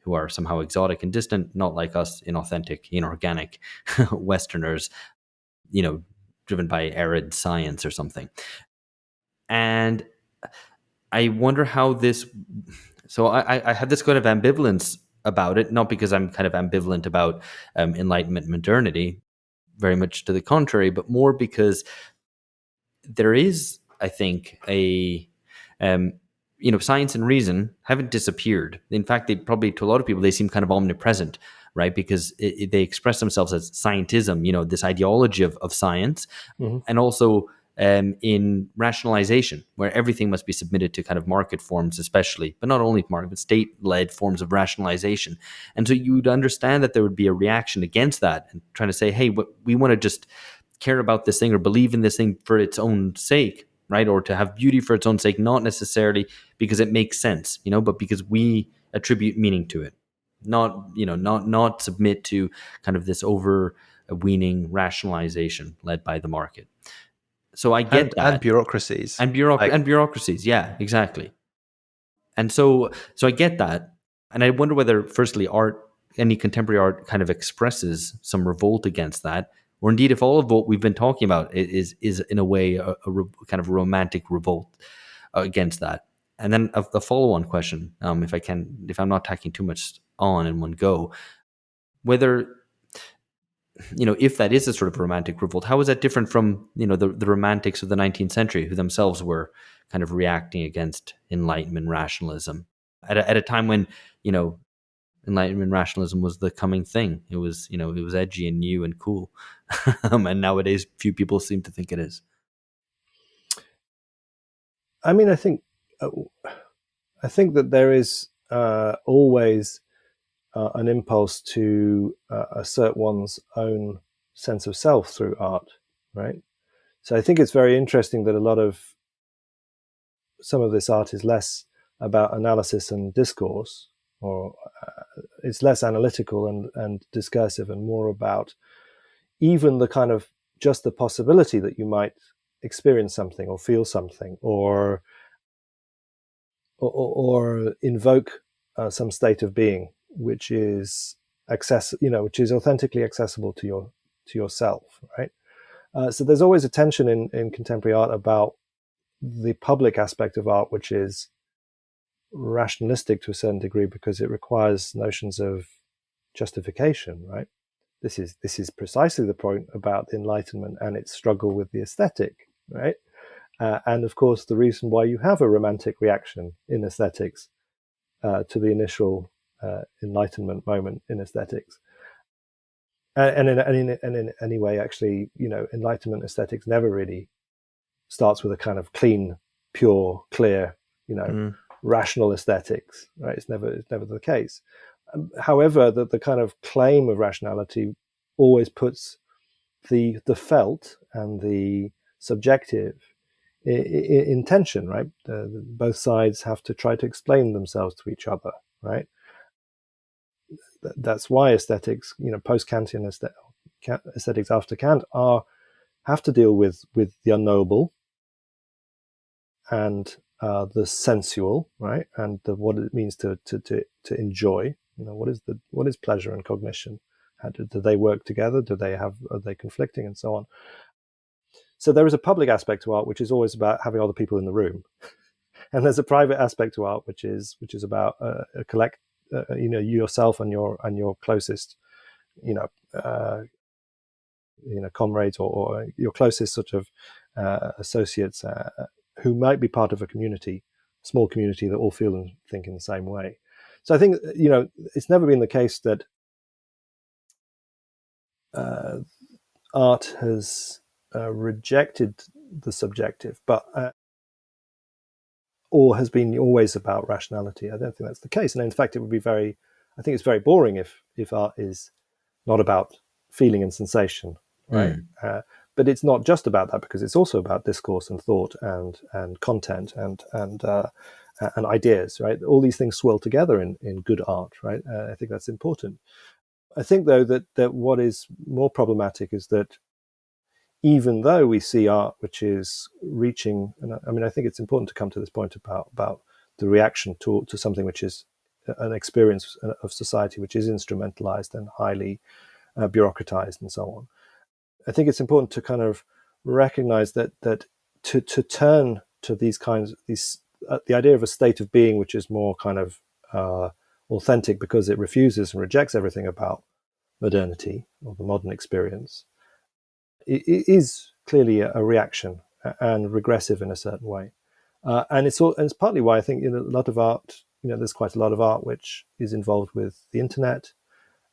who are somehow exotic and distant, not like us, inauthentic, inorganic Westerners, driven by arid science or something. And I wonder how this. So I had this kind of ambivalence about it, not because I'm kind of ambivalent about Enlightenment modernity, very much to the contrary, but more because there is, I think, science and reason haven't disappeared. In fact, they probably, to a lot of people, they seem kind of omnipresent, right? Because they express themselves as scientism, this ideology of science, and also in rationalization, where everything must be submitted to kind of market forms, especially, but not only market, but state-led forms of rationalization. And so you would understand that there would be a reaction against that, and trying to say, hey, we want to just care about this thing or believe in this thing for its own sake, right? Or to have beauty for its own sake, not necessarily because it makes sense, but because we attribute meaning to it, not submit to kind of this overweening rationalization led by the market. So I get that.
And bureaucracies.
And bureaucracies, yeah, exactly. And so I get that. And I wonder whether, firstly, any contemporary art kind of expresses some revolt against that, or indeed if all of what we've been talking about is in a way a kind of romantic revolt against that. And then a follow-on question, if I'm not tacking too much on in one go, whether, if that is a sort of romantic revolt, how is that different from, the romantics of the 19th century, who themselves were kind of reacting against Enlightenment rationalism at a time when, Enlightenment rationalism was the coming thing. It was, it was edgy and new and cool. And nowadays, few people seem to think it is.
I mean, I think that there is always an impulse to assert one's own sense of self through art, right? So I think it's very interesting that some of this art is less about analysis and discourse, or it's less analytical and discursive, and more about even the kind of just the possibility that you might experience something or feel something or invoke some state of being which is which is authentically accessible to yourself, right? So there's always a tension in contemporary art about the public aspect of art, which is rationalistic to a certain degree because it requires notions of justification, right? This is precisely the point about the Enlightenment and its struggle with the aesthetic, right? And of course, the reason why you have a romantic reaction in aesthetics to the initial Enlightenment moment in aesthetics. And in any way, actually, Enlightenment aesthetics never really starts with a kind of clean, pure, clear, rational aesthetics, right? It's never the case. However, the kind of claim of rationality always puts the felt and the subjective in tension, right? Both sides have to try to explain themselves to each other, right? That's why aesthetics, post-Kantian aesthetics after Kant have to deal with the unknowable and the sensual, right? And what it means to enjoy. What is pleasure and cognition? How do they work together? Are they conflicting, and so on? So there is a public aspect to art which is always about having other people in the room, and there's a private aspect to art which is about yourself and your closest, comrades or your closest sort of associates who might be part of a community, small community that all feel and think in the same way. So I think it's never been the case that art has rejected the subjective, but or has been always about rationality. I don't think that's the case, and in fact, I think it's very boring if art is not about feeling and sensation, right? But it's not just about that, because it's also about discourse and thought and content and ideas, right? All these things swirl together in good art, right? I think that's important. I think, though, that what is more problematic is that even though we see art which is reaching, and I think it's important to come to this point about the reaction to something which is an experience of society which is instrumentalized and highly bureaucratized and so on. I think it's important to kind of recognize that to turn to these the idea of a state of being which is more kind of authentic because it refuses and rejects everything about modernity or the modern experience, it is clearly a reaction and regressive in a certain way. And it's partly why I think a lot of art, there's quite a lot of art which is involved with the internet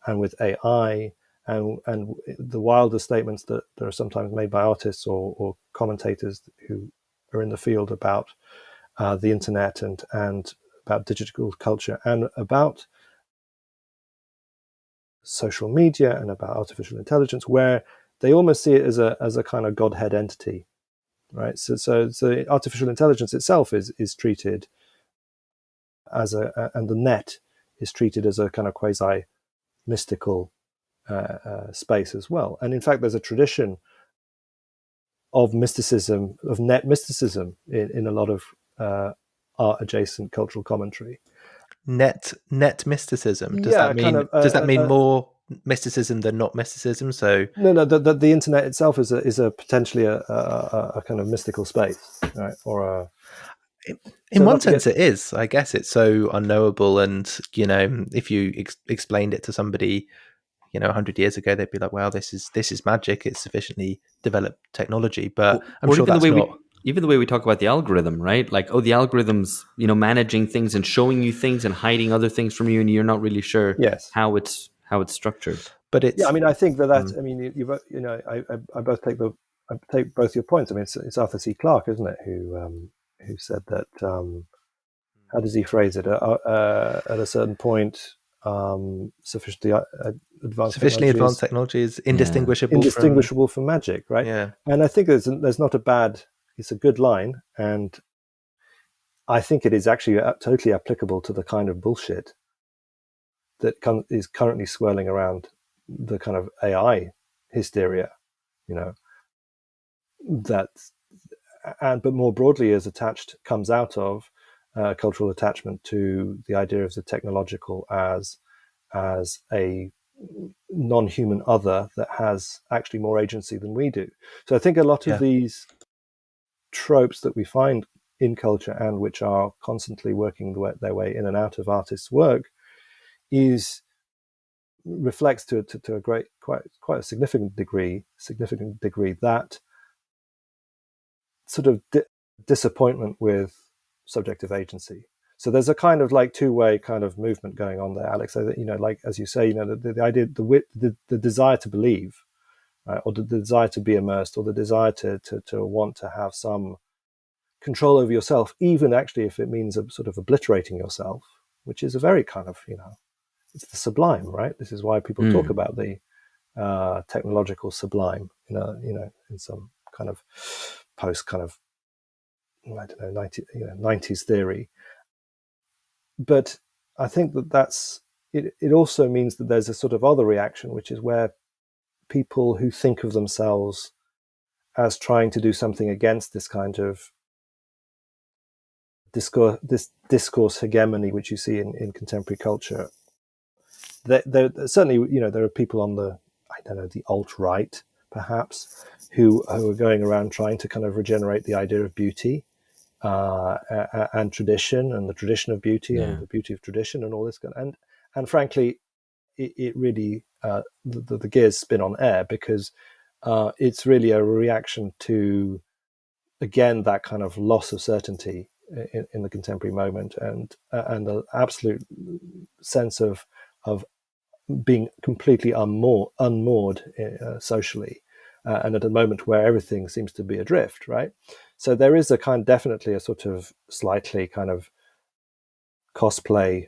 and with AI and the wilder statements that are sometimes made by artists or commentators who are in the field about the internet and about digital culture and about social media and about artificial intelligence, where they almost see it as a kind of godhead entity, right? So artificial intelligence itself is treated as and the net is treated as a kind of quasi mystical space as well. And in fact, there's a tradition of mysticism, of net mysticism in a lot of art adjacent cultural commentary.
Net mysticism. Does
Yeah,
that mean
kind of,
more mysticism than not mysticism? So
no, the internet itself is a potentially a kind of mystical space, right? Or a
in one sense it is. I guess it's so unknowable, and if you explained it to somebody 100 years ago, they'd be like, "Wow, this is magic. It's sufficiently developed technology." But I'm sure that's not.
Even the way we talk about the algorithm, right? Like, the algorithm's managing things and showing you things and hiding other things from you, and you're not really sure how it's structured.
But it's
I think that I take both your points. I mean, it's Arthur C. Clarke, isn't it, who said that? How does he phrase it? At a certain point, sufficiently advanced
Sufficiently
technology
advanced
is
technology is indistinguishable,
indistinguishable from magic, right?
Yeah.
And I think there's not a bad, it's a good line, and I think it is actually totally applicable to the kind of bullshit that is currently swirling around the kind of AI hysteria, you know, that, but more broadly is comes out of cultural attachment to the idea of the technological as a non-human other that has actually more agency than we do. So I think a lot of these tropes that we find in culture and which are constantly working their way in and out of artists' work reflects to a quite a significant degree that sort of disappointment with subjective agency. So there's a kind of like two-way kind of movement going on there, Alex. So that, you know, like as you say, you know, the idea, the desire to believe, right, or the desire to be immersed, or the desire to want to have some control over yourself, even actually if it means sort of obliterating yourself, which is a very kind of, you know, it's the sublime, right? This is why people talk about the technological sublime, you know, in some kind of post kind of, I don't know, 90s theory. But I think that's it. It also means that there's a sort of other reaction, which is where people who think of themselves as trying to do something against this kind of discourse hegemony, which you see in contemporary culture. There certainly, you know, there are people on the, I don't know, the alt-right, perhaps, who are going around trying to kind of regenerate the idea of beauty and tradition, and the tradition of beauty, and the beauty of tradition, and all this kind of, and frankly, it really the gears spin on air, because it's really a reaction to, again, that kind of loss of certainty in the contemporary moment, and the absolute sense of being completely unmoored socially, and at a moment where everything seems to be adrift, right? So there is definitely a sort of slightly kind of cosplay,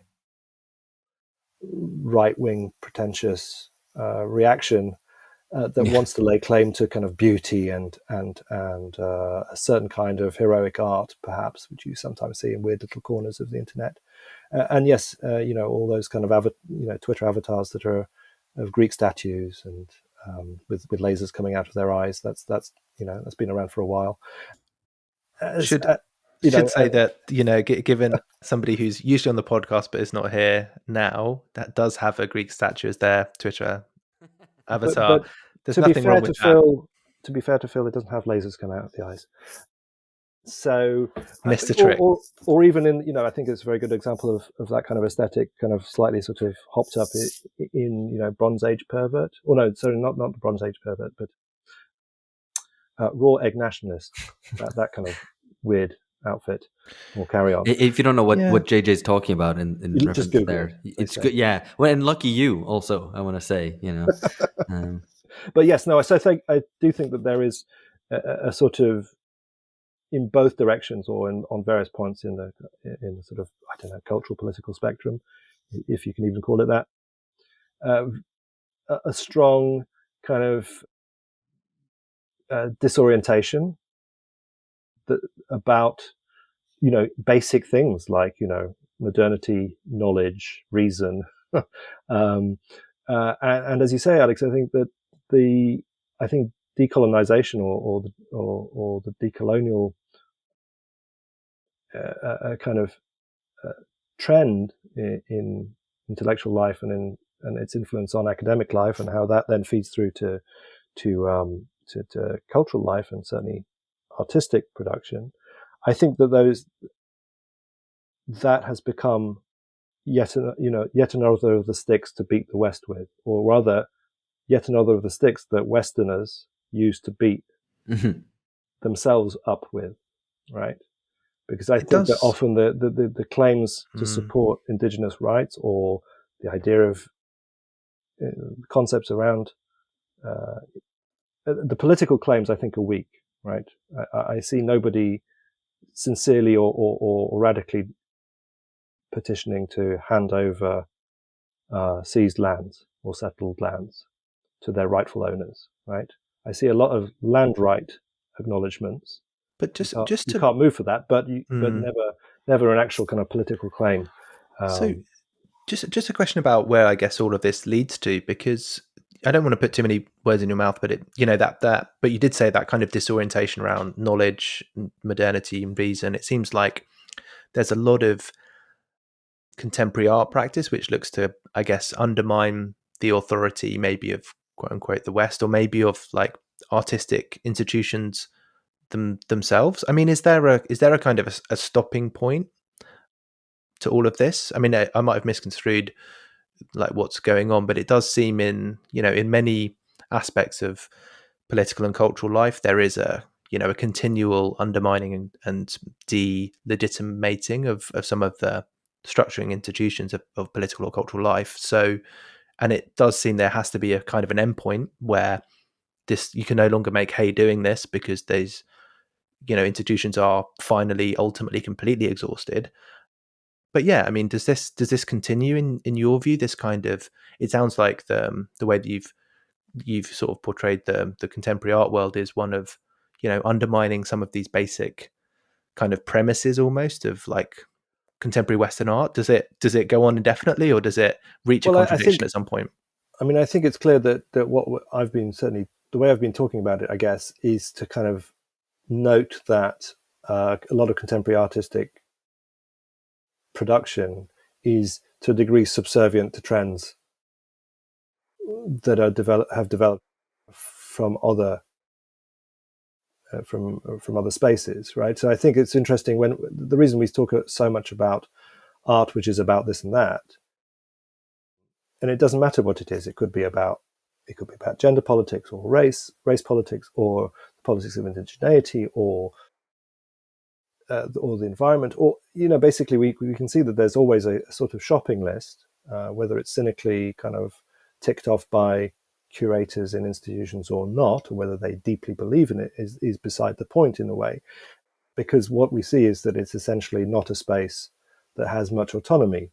right-wing, pretentious reaction that wants to lay claim to kind of beauty and a certain kind of heroic art, perhaps, which you sometimes see in weird little corners of the internet. And yes, you know, all those kind of Twitter avatars that are of Greek statues and with lasers coming out of their eyes. That's you know, that's been around for a while.
Should say that, you know, given somebody who's usually on the podcast but is not here now, that does have a Greek statue as their Twitter avatar.
But
there's
to be
nothing
fair
wrong
to
with
Phil, to be fair to Phil, it doesn't have lasers coming out of the eyes. So
missed the trick.
Or even in, you know, I think it's a very good example of that kind of aesthetic, kind of slightly sort of hopped up in you know, Bronze Age pervert, or no, sorry, not the Bronze Age pervert, but raw egg nationalist, that kind of weird outfit. We'll carry on.
If you don't know what JJ's talking about in reference
just Google
there, it's good. Yeah, well, and lucky you also, I want to say, you know.
But yes, no, I do think that there is a sort of, in both directions, or on various points in the sort of, I don't know, cultural political spectrum, if you can even call it that, a strong kind of disorientation about, you know, basic things like, you know, modernity, knowledge, reason, and as you say, Alex, I think that decolonization or the decolonial kind of trend in intellectual life and its influence on academic life, and how that then feeds through to cultural life and certainly artistic production. I think that has become yet another of the sticks to beat the West with, or rather, yet another of the sticks that Westerners use to beat themselves up with, right? Because I think that often the claims to support indigenous rights, or the idea of concepts around the political claims, I think, are weak, right? I see nobody sincerely or radically petitioning to hand over seized lands or settled lands to their rightful owners, right? I see a lot of land right acknowledgements.
But
You can't move for that, but never an actual kind of political claim.
So just a question about where I guess all of this leads to, because I don't want to put too many words in your mouth, but but you did say that kind of disorientation around knowledge, modernity, and reason. It seems like there's a lot of contemporary art practice which looks to, I guess, undermine the authority maybe of quote unquote the West, or maybe of like artistic institutions themselves. I mean, is there a kind of a stopping point to all of this? I mean, I might have misconstrued like what's going on, but it does seem in many aspects of political and cultural life there is a continual undermining and delegitimating of some of the structuring institutions of political or cultural life. So, and it does seem there has to be a kind of an endpoint where this, you can no longer make hay doing this because these institutions are finally ultimately completely exhausted. But yeah, I mean, does this continue in your view? This kind of, it sounds like the way that you've sort of portrayed the contemporary art world is one of undermining some of these basic kind of premises almost of like contemporary Western art. Does it go on indefinitely, or does it reach a contradiction at some point?
I mean, I think it's clear that what I've been, certainly the way I've been talking about it, I guess, is to kind of note that a lot of contemporary artistic production is to a degree subservient to trends that have developed from other from other spaces, right? So I think it's interesting when the reason we talk so much about art, which is about this and that, and it doesn't matter what it is. It could be about gender politics or race politics, or the politics of indigeneity, or the environment, or basically we can see that there's always a sort of shopping list, whether it's cynically kind of ticked off by curators in institutions or not, or whether they deeply believe in it is beside the point in a way, because what we see is that it's essentially not a space that has much autonomy.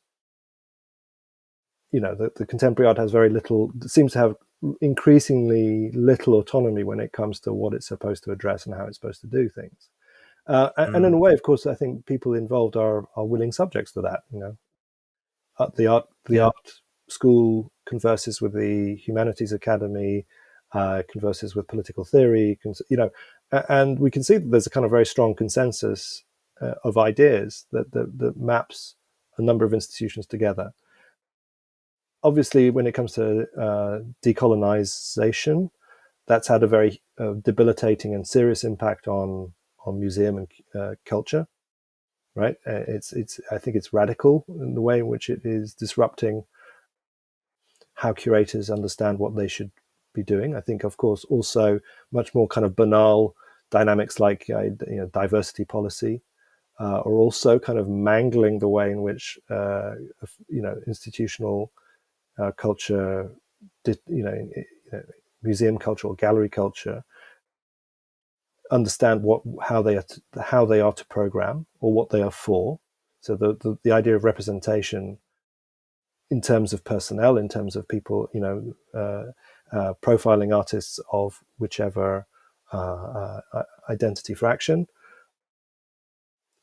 The contemporary art has very little, seems to have increasingly little autonomy when it comes to what it's supposed to address and how it's supposed to do things. And in a way, of course, I think people involved are willing subjects to that. The art school converses with the humanities academy, converses with political theory. And we can see that there's a kind of very strong consensus of ideas that maps a number of institutions together. Obviously, when it comes to decolonization, that's had a very debilitating and serious impact on museum and culture, right? I think it's radical in the way in which it is disrupting how curators understand what they should be doing. I think, of course, also much more kind of banal dynamics like diversity policy are also kind of mangling the way in which institutional culture, museum culture or gallery culture understand how they are to program or what they are for. So the idea of representation in terms of personnel, in terms of people, profiling artists of whichever identity fraction,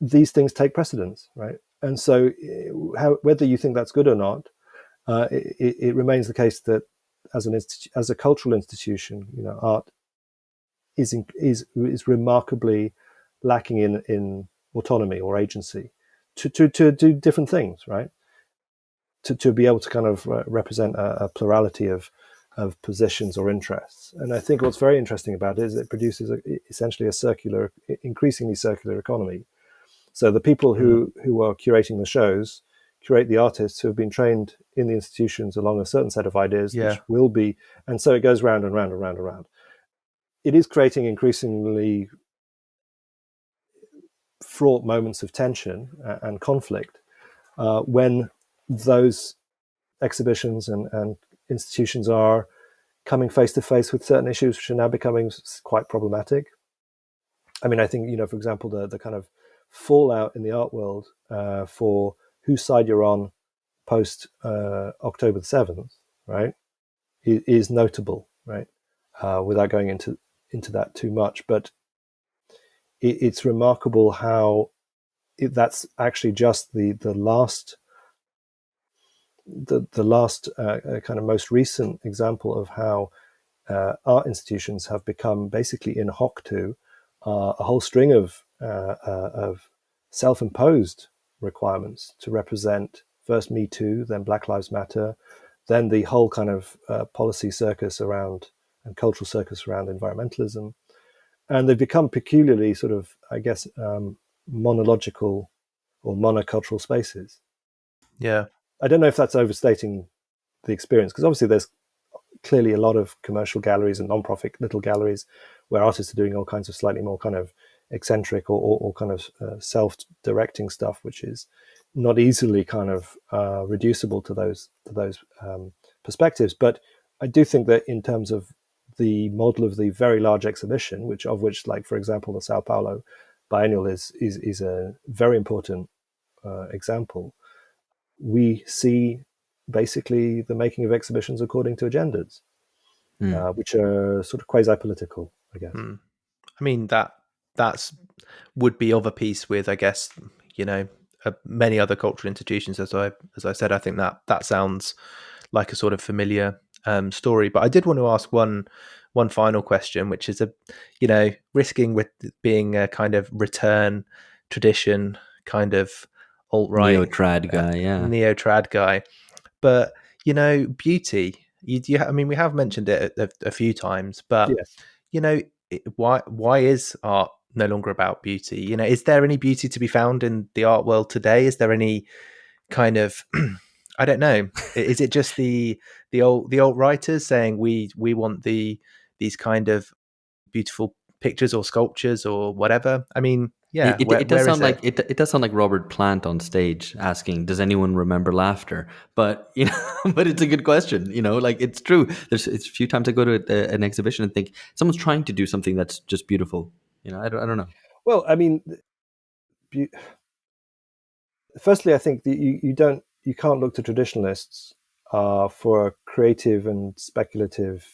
these things take precedence, right? And so, whether you think that's good or not, it remains the case that as a cultural institution, art is remarkably lacking in autonomy or agency to do different things, right? To be able to kind of represent a plurality of positions or interests. And I think what's very interesting about it is it produces essentially a increasingly circular economy. So the people who are curating the shows curate the artists who have been trained in the institutions along a certain set of ideas, which will be, and so it goes round and round and round and round. It is creating increasingly fraught moments of tension and conflict when those exhibitions and institutions are coming face to face with certain issues which are now becoming quite problematic. I mean, I think, for example, the kind of fallout in the art world for whose side you're on post October the 7th, right, is notable, right? Without going into that too much, but it's remarkable how that's actually just the last kind of most recent example of how art institutions have become basically in hoc to a whole string of self-imposed requirements to represent first Me Too, then Black Lives Matter, then the whole kind of policy circus around and cultural circus around environmentalism. And they've become peculiarly sort of, I guess, monological or monocultural spaces.
Yeah.
I don't know if that's overstating the experience, because obviously there's clearly a lot of commercial galleries and non-profit little galleries where artists are doing all kinds of slightly more kind of eccentric or kind of self-directing stuff, which is not easily kind of reducible to those perspectives. But I do think that in terms of the model of the very large exhibition, which like, for example, the Sao Paulo Biennial is a very important example, we see basically the making of exhibitions according to agendas, which are sort of quasi-political, I guess.
I mean, that's would be of a piece with, I guess, many other cultural institutions. As I said, I think that sounds like a sort of familiar story. But I did want to ask one final question, which is risking with being a kind of return tradition kind of alt-right
Neo-trad guy, yeah.
neo-trad guy. But beauty. I mean, we have mentioned it a few times, but
Yes.
why is art no longer about beauty? Is there any beauty to be found in the art world today? Is there any kind of I don't know. Is it just the alt writers saying we want these kind of beautiful pictures or sculptures or whatever? I mean, yeah,
It does
where is
sound like
it?
it does sound like Robert Plant on stage asking, "Does anyone remember laughter?" But but it's a good question. Like it's true. It's a few times I go to an exhibition and think someone's trying to do something that's just beautiful. I don't know.
Well, I mean, firstly, I think that you can't look to traditionalists for a creative and speculative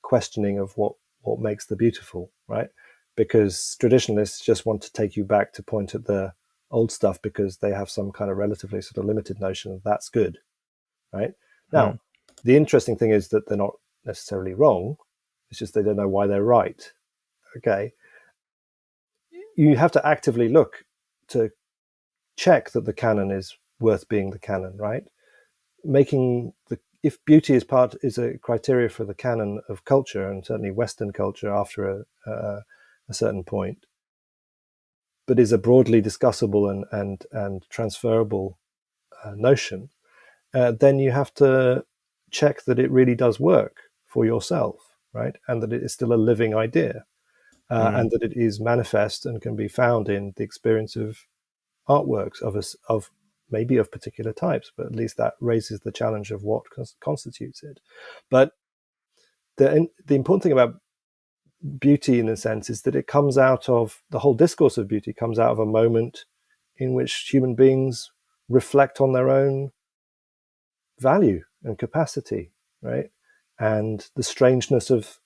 questioning of what makes the beautiful, right? Because traditionalists just want to take you back to point at the old stuff because they have some kind of relatively sort of limited notion of that's good, right? Now, the interesting thing is that they're not necessarily wrong. It's just they don't know why they're right. Okay. You have to actively look to check that the canon is worth being the canon, right? If beauty is a criteria for the canon of culture, and certainly Western culture after a certain point, but is a broadly discussable and transferable notion, then you have to check that it really does work for yourself, right? And that it is still a living idea, and that it is manifest and can be found in the experience of artworks of maybe of particular types, but at least that raises the challenge of what constitutes it. But the important thing about beauty, in a sense, is that it comes out of the whole discourse of beauty comes out of a moment in which human beings reflect on their own value and capacity, right? And the strangeness of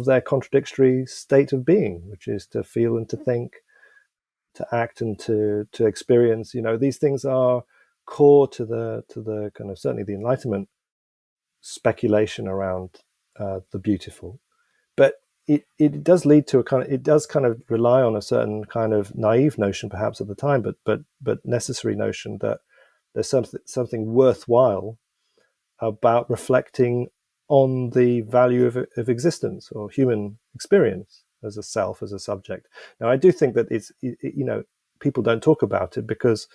their contradictory state of being, which is to feel and to think, to act and to experience. These things are core to the kind of, certainly the Enlightenment speculation around the beautiful. But it does lead to it does kind of rely on a certain kind of naive notion, perhaps at the time, but necessary notion that there's something worthwhile about reflecting on the value of existence or human experience as a self, as a subject. Now, I do think that it's people don't talk about it because,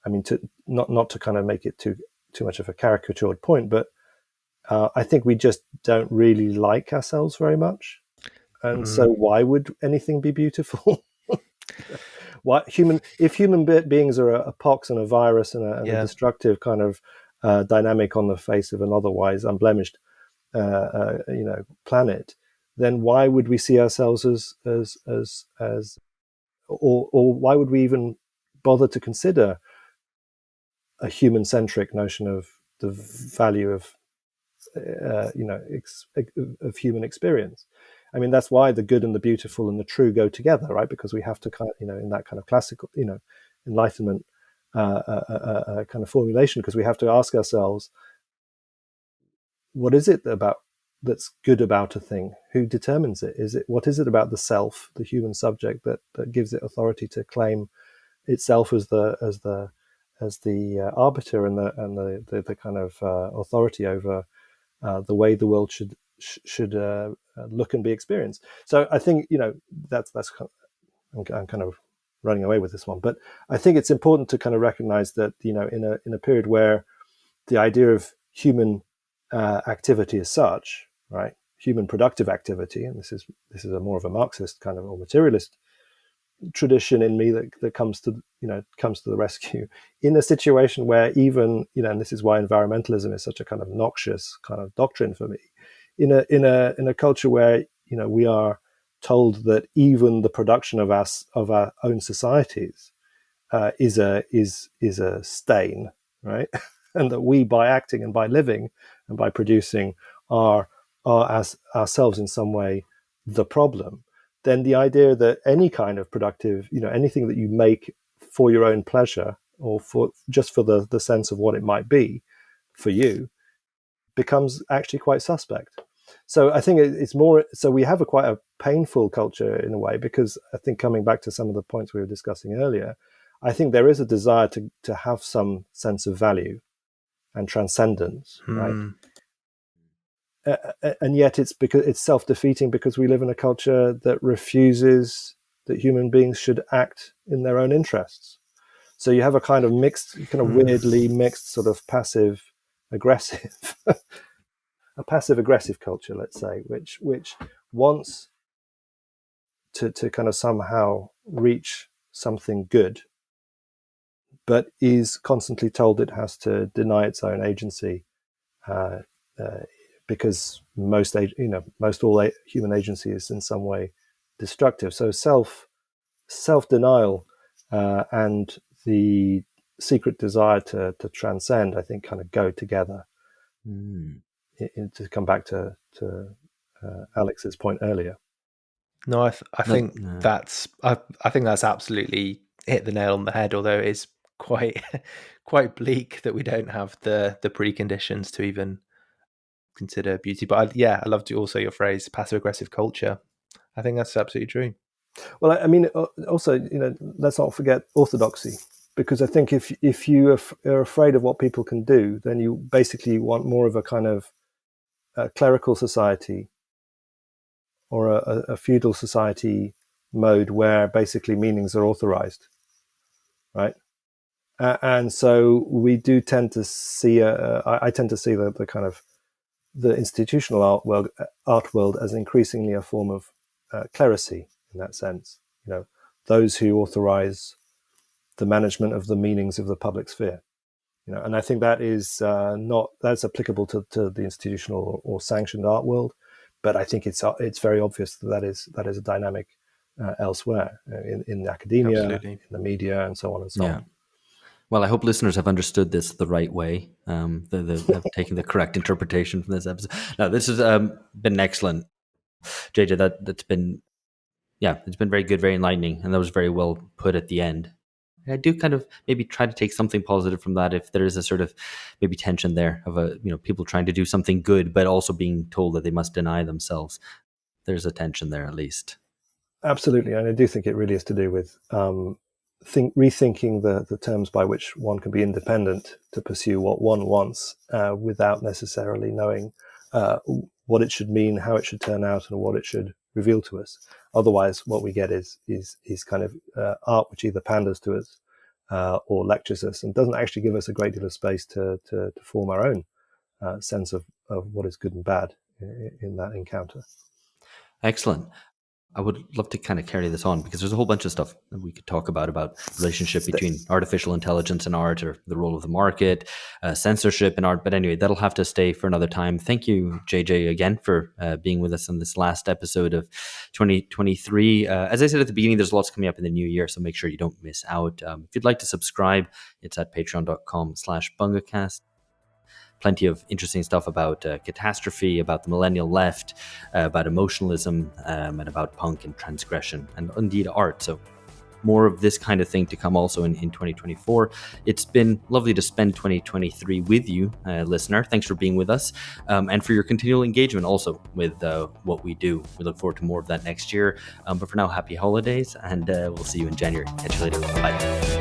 I mean, to not to kind of make it too much of a caricatured point, but I think we just don't really like ourselves very much, and so why would anything be beautiful? If human beings are a pox and a virus and a destructive kind of dynamic on the face of an otherwise unblemished planet, then why would we see ourselves as, or why would we even bother to consider a human-centric notion of the value of of human experience. I mean, that's why the good and the beautiful and the true go together, right? Because we have to kind of, in that kind of classical, Enlightenment kind of formulation, because we have to ask ourselves, what is it about that's good about a thing? Who determines it? What is it about the self, the human subject, that gives it authority to claim itself as the arbiter and the kind of authority over the way the world should look and be experienced? So I think that's I'm kind of running away with this one, but I think it's important to kind of recognize that in a period where the idea of human activity as such, right, human productive activity, and this is a more of a Marxist kind of or materialist tradition in me that comes to the rescue in a situation where even and this is why environmentalism is such a kind of noxious kind of doctrine for me, in a culture where we are told that even the production of our own societies is a stain, right? And that we, by acting and by living and by producing, are as ourselves in some way the problem. Then the idea that any kind of productive, anything that you make for your own pleasure or for the sense of what it might be for you, becomes actually quite suspect. So I think it's more. So we have quite a painful culture in a way, because I think, coming back to some of the points we were discussing earlier, I think there is a desire to have some sense of value and transcendence, right? And yet it's because it's self-defeating, because we live in a culture that refuses that human beings should act in their own interests. So you have a kind of weirdly mixed sort of passive aggressive a passive aggressive culture, let's say, which wants to kind of somehow reach something good, but is constantly told it has to deny its own agency, because most all human agency is in some way destructive. So self-denial and the secret desire to transcend, I think, kind of go together. To come back to Alex's point earlier.
No, I think that's absolutely hit the nail on the head. Although it is quite quite bleak that we don't have the preconditions to even consider beauty. But I loved also your phrase, passive aggressive culture. I think that's absolutely true.
Well, I mean, also, let's not forget orthodoxy, because I think if you are afraid of what people can do, then you basically want more of a kind of clerical society or a feudal society mode where basically meanings are authorized, right? And so we do tend to see, I tend to see the kind of the institutional art world as increasingly a form of clerisy in that sense. Those who authorize the management of the meanings of the public sphere. And I think that is that's applicable to the institutional or sanctioned art world, but I think it's very obvious that is a dynamic elsewhere in academia,
Absolutely.
in the media, and so on and so on.
Well, I hope listeners have understood this the right way. Have taken the correct interpretation from this episode. No, this has been excellent, JJ. That's been, it's been very good, very enlightening, and that was very well put at the end. I do kind of maybe try to take something positive from that. If there is a sort of maybe tension there of people trying to do something good, but also being told that they must deny themselves. There's a tension there, at least.
Absolutely, and I do think it really is to do with rethinking the terms by which one can be independent to pursue what one wants, without necessarily knowing what it should mean, how it should turn out, and what it should reveal to us. Otherwise, what we get is kind of art which either panders to us or lectures us, and doesn't actually give us a great deal of space to form our own sense of what is good and bad in that encounter.
Excellent. I would love to kind of carry this on because there's a whole bunch of stuff that we could talk about relationship between artificial intelligence and art, or the role of the market, censorship in art. But anyway, that'll have to stay for another time. Thank you, JJ, again for being with us on this last episode of 2023. As I said at the beginning, there's lots coming up in the new year, so make sure you don't miss out. If you'd like to subscribe, it's at patreon.com/bungacast. Plenty of interesting stuff about catastrophe, about the millennial left, about emotionalism, and about punk and transgression, and indeed art. So more of this kind of thing to come also in 2024. It's been lovely to spend 2023 with you, listener. Thanks for being with us, and for your continual engagement also with what we do. We look forward to more of that next year. But for now, happy holidays, and we'll see you in January. Catch you later. Bye.